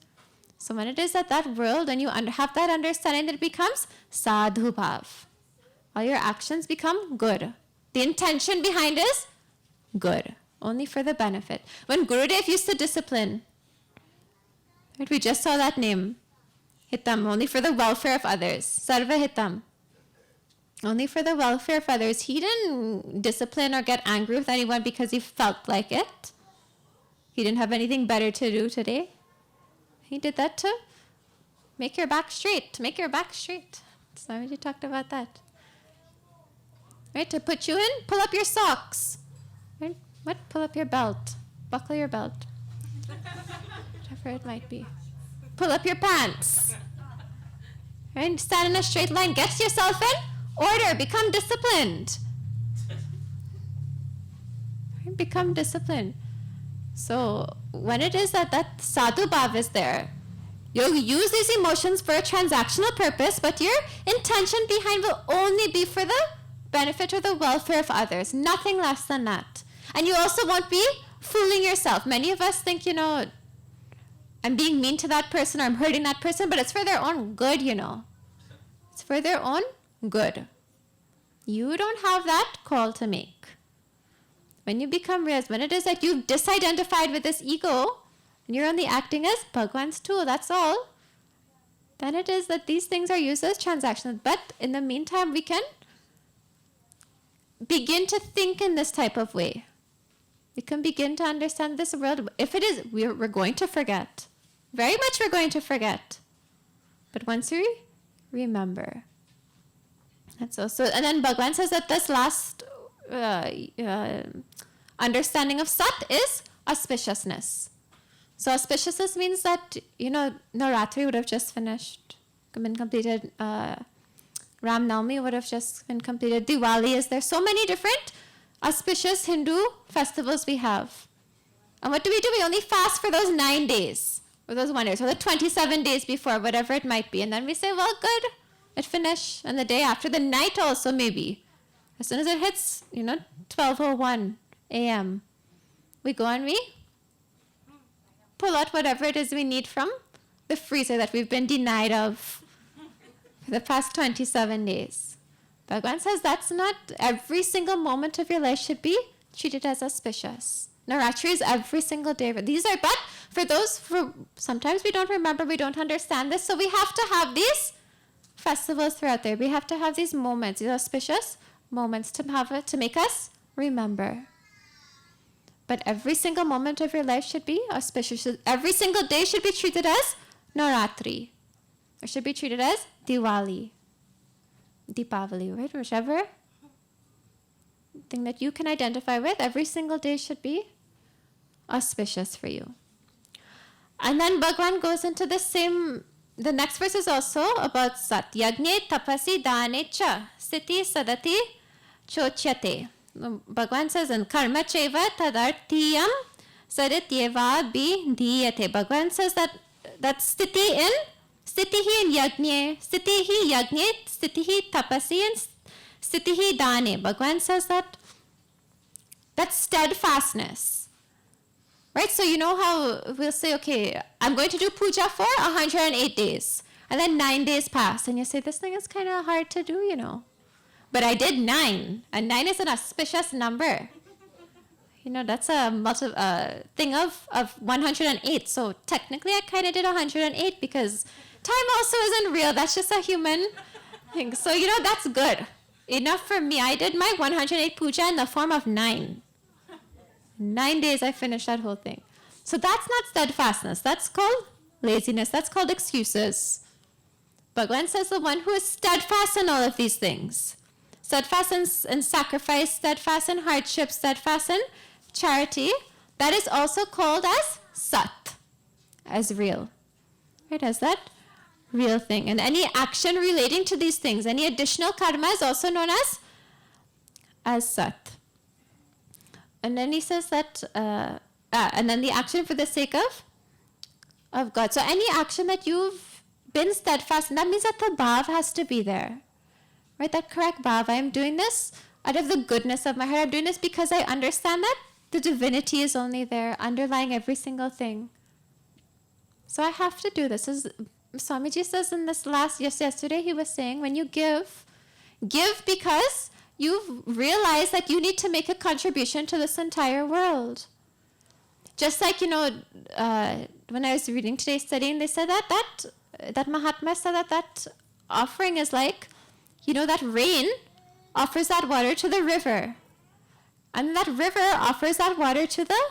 So when it is that world, and you have that understanding, that it becomes sadhu bhav. All your actions become good. The intention behind is good, only for the benefit. When Gurudev used to discipline, right, we just saw that name, Hitam, only for the welfare of others. Sarva Hitam. Only for the welfare of others. He didn't discipline or get angry with anyone because he felt like it. He didn't have anything better to do today. He did that to make your back straight, So we talked about that. Right, to put you in, pull up your socks. Right? What? Pull up your belt. Buckle your belt. Whatever it might be. Pull up your pants. Right? Stand in a straight line. Get yourself in order. Become disciplined. Right? Become disciplined. So when it is that sadhu bhav is there, you'll use these emotions for a transactional purpose, but your intention behind will only be for the benefit or the welfare of others, nothing less than that. And you also won't be fooling yourself. Many of us think, I'm being mean to that person or I'm hurting that person, but it's for their own good, It's for their own good. You don't have that call to make. When you become real, when it is that you've disidentified with this ego, and you're only acting as Bhagwan's tool, that's all, then it is that these things are used as transactional. But in the meantime, we can begin to think in this type of way. We can begin to understand this world. If it is, we're going to forget. Very much we're going to forget. But once we remember. That's also, and then Bhagwan says that this last understanding of Sat is auspiciousness. So auspiciousness means that, Navratri would have just finished, been completed. Ram Navami would have just been completed. Diwali is there. So many different auspicious Hindu festivals we have. And what do? We only fast for those 9 days, or those 1 day, or the 27 days before, whatever it might be. And then we say, well, good, it finished. And the day after, the night also maybe. As soon as it hits, 12:01 a.m., we go and we pull out whatever it is we need from the freezer that we've been denied of for the past 27 days. Bhagwan says that's not every single moment of your life should be treated as auspicious. Navratri is every single day. These are, but for sometimes we don't remember, we don't understand this, so we have to have these festivals throughout there. We have to have these moments, these auspicious moments to make us remember. But every single moment of your life should be auspicious. Every single day should be treated as Navratri. Or should be treated as Diwali. Deepavali, right? Whichever thing that you can identify with, every single day should be auspicious for you. And then Bhagwan goes into the next verse is also about Sat. Yagne tapasi dane cha sthiti sadati chocyate. Bhagwan says, in karma cheva tadartiyam sadityeva bidhiyate. Bhagwan says that sthiti in yagne, sthiti tapasi, and sthiti dane. Bhagwan says that steadfastness. Right? So you know how we'll say, okay, I'm going to do puja for 108 days. And then 9 days pass, and you say, this thing is kind of hard to do, But I did 9, and 9 is an auspicious number. That's a thing of 108. So technically, I kind of did 108 because time also isn't real. That's just a human thing. So, that's good. Enough for me. I did my 108 puja in the form of 9. 9 days I finished that whole thing. So that's not steadfastness. That's called laziness. That's called excuses. Bhagavan says the one who is steadfast in all of these things. Steadfast in sacrifice, steadfast in hardship, steadfast in charity. That is also called as sat, as real. Right, as that real thing. And any action relating to these things, any additional karma is also known as sat. And then he says that, and then the action for the sake of God. So any action that you've been steadfast in, that means that the bhav has to be there. Right, that correct bhav. I am doing this out of the goodness of my heart. I'm doing this because I understand that the divinity is only there, underlying every single thing. So I have to do this. As Swamiji says in this yesterday he was saying, when you give because you've realized that you need to make a contribution to this entire world. Just like, when I was reading today, studying, they said that Mahatma said that offering is like, that rain offers that water to the river. And that river offers that water to the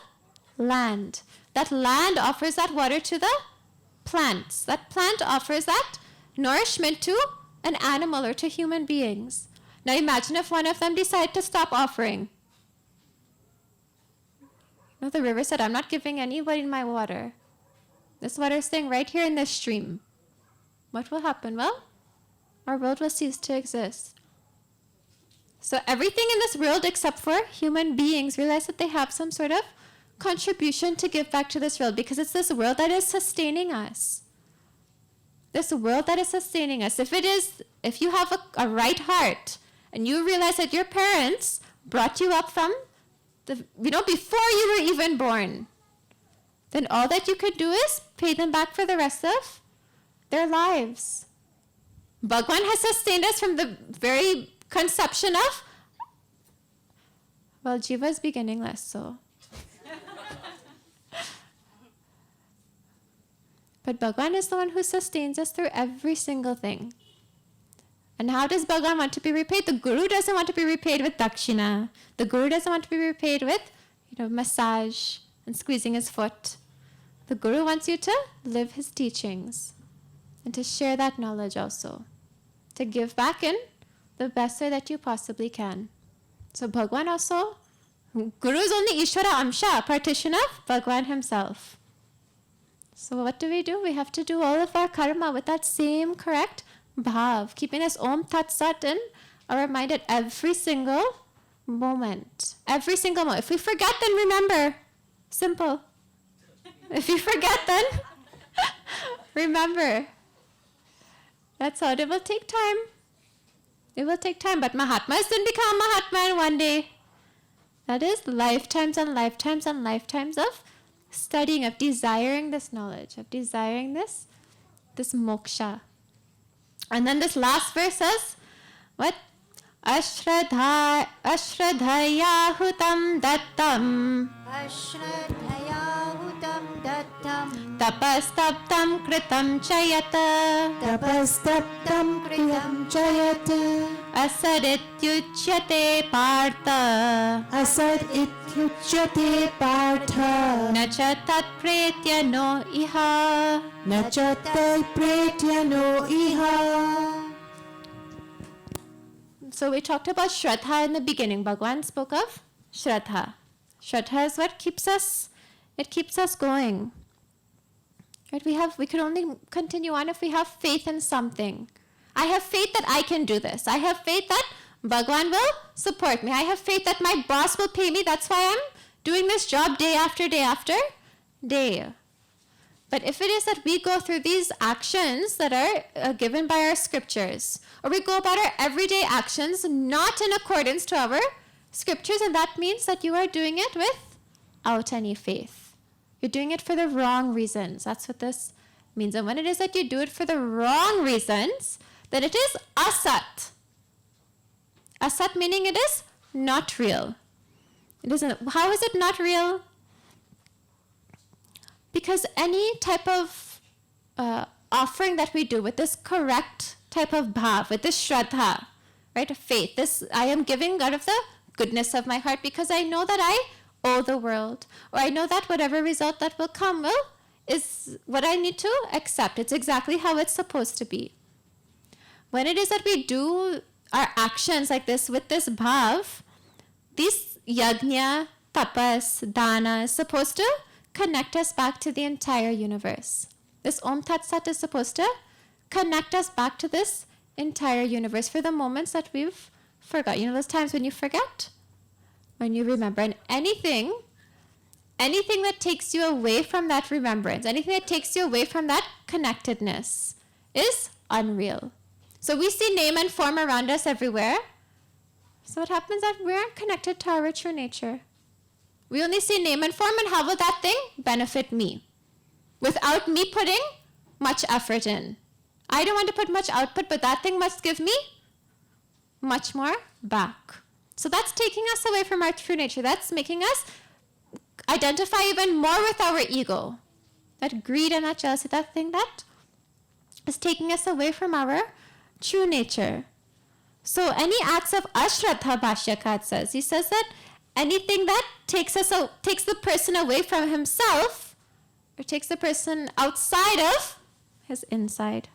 land. That land offers that water to the plants. That plant offers that nourishment to an animal or to human beings. Now imagine if one of them decided to stop offering. The river said, I'm not giving anybody my water. This water is staying right here in this stream. What will happen? Well, our world will cease to exist. So everything in this world except for human beings realize that they have some sort of contribution to give back to this world because it's this world that is sustaining us. This world that is sustaining us. If you have a right heart and you realize that your parents brought you up from before you were even born, then all that you could do is pay them back for the rest of their lives. Bhagwan has sustained us from the very conception of, Jiva is beginningless, so. But Bhagwan is the one who sustains us through every single thing. And how does Bhagwan want to be repaid? The Guru doesn't want to be repaid with dakshina. The Guru doesn't want to be repaid with, massage and squeezing his foot. The Guru wants you to live his teachings and to share that knowledge also. To give back in the best way that you possibly can. So Bhagwan also, Guru is only Ishvara Amsha, partition of Bhagwan himself. So what do? We have to do all of our karma with that same correct bhav, keeping this Om Tat Sat in our mind at every single moment. Every single moment. If we forget, then remember. Simple. If you forget, then remember. That's all. It will take time. It will take time. But Mahatmas didn't become Mahatma in one day. That is lifetimes and lifetimes and lifetimes of studying, of desiring this knowledge, of desiring this moksha. And then this last verse says, what? Ashradhaya hutam dattam. Ashradhaya hutam dattam. Tapastaptam kritam chayata. Tapastaptam kriyam chayat. Asad ityuchyate partha. Asad ityuchyate partha. Nacha tat pretya no iha. Nachate pretya no iha. So we talked about Shraddha in the beginning. Bhagwan spoke of Shraddha. Shraddha is what keeps us going. Right? We could only continue on if we have faith in something. I have faith that I can do this. I have faith that Bhagwan will support me. I have faith that my boss will pay me. That's why I'm doing this job day after day after day. But if it is that we go through these actions that are given by our scriptures, or we go about our everyday actions not in accordance to our scriptures, and that means that you are doing it without any faith. You're doing it for the wrong reasons. That's what this means. And when it is that you do it for the wrong reasons, then it is asat. Asat meaning it is not real. It isn't. How is it not real? Because any type of offering that we do with this correct type of bhav, with this shraddha, right, faith, this I am giving out of the goodness of my heart because I know that I owe the world, or I know that whatever result that will come is what I need to accept. It's exactly how it's supposed to be. When it is that we do our actions like this with this bhav, these yajna, tapas, dana is supposed to connect us back to the entire universe. This Om Tat Sat is supposed to connect us back to this entire universe for the moments that we've forgot. You know those times when you forget? When you remember. And anything that takes you away from that remembrance, anything that takes you away from that connectedness is unreal. So we see name and form around us everywhere. So what happens is that we aren't connected to our true nature. We only see name and form, and how will that thing benefit me? Without me putting much effort in. I don't want to put much output, but that thing must give me much more back. So that's taking us away from our true nature. That's making us identify even more with our ego. That greed and that jealousy, that thing that is taking us away from our true nature. So any acts of ashraddha, Bhashyakat says, he says that anything that takes the person away from himself, or takes the person outside of his inside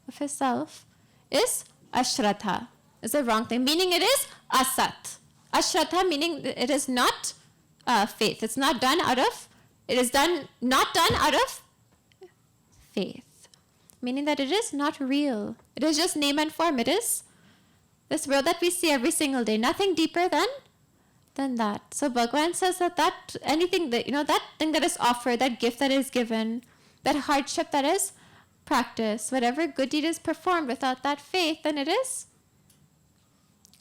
of his self, is ashraddha. Is a wrong thing, meaning it is asat. Ashraddha meaning it is not faith. It's not done out of, not done out of faith. Meaning that it is not real. It is just name and form. It is this world that we see every single day. Nothing deeper than that. So Bhagavan says that anything that, that thing that is offered, that gift that is given, that hardship that is practiced, whatever good deed is performed without that faith, then it is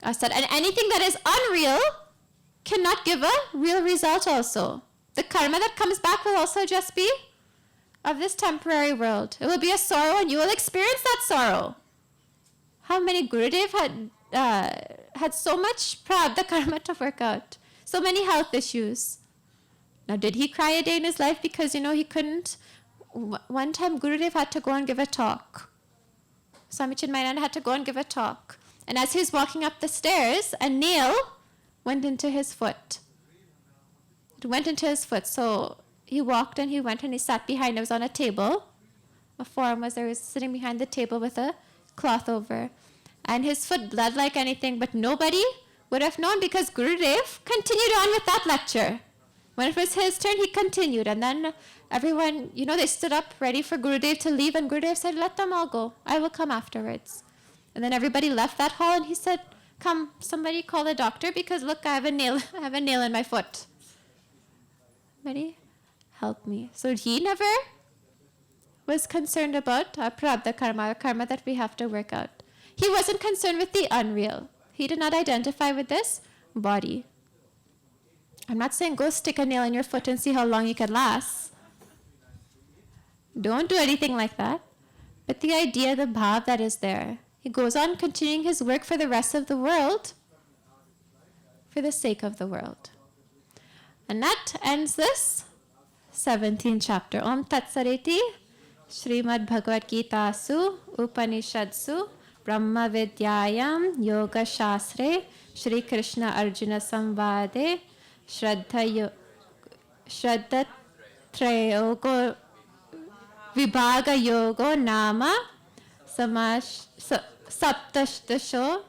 asat. And anything that is unreal cannot give a real result also. The karma that comes back will also just be of this temporary world. It will be a sorrow and you will experience that sorrow. How many Gurudev had so much prarabdha karma to work out. So many health issues. Now did he cry a day in his life because he couldn't? One time Gurudev had to go and give a talk. Swami Chinmayananda had to go and give a talk. And as he was walking up the stairs, a nail went into his foot. It went into his foot. So he walked and he went and he sat behind. It was on a table. A form was there. He was sitting behind the table with a cloth over. And his foot bled like anything, but nobody would have known because Gurudev continued on with that lecture. When it was his turn, he continued. And then everyone, they stood up ready for Gurudev to leave. And Gurudev said, let them all go. I will come afterwards. And then everybody left that hall and he said, come, somebody call the doctor because look, I have a nail in my foot. Somebody help me. So he never was concerned about our prarabdha karma, our karma that we have to work out. He wasn't concerned with the unreal. He did not identify with this body. I'm not saying go stick a nail in your foot and see how long you can last. Don't do anything like that. But the idea, the bhav that is there, he goes on continuing his work for the rest of the world for the sake of the world. And that ends this 17th chapter. Om Tat Sariti Srimad Bhagavad Gita Su Upanishadsu Brahma Vidyayam Yoga Shastre Shri Krishna Arjuna Samvade Shraddha Trayogo Vibhaga Yogo Nama Saptashdasho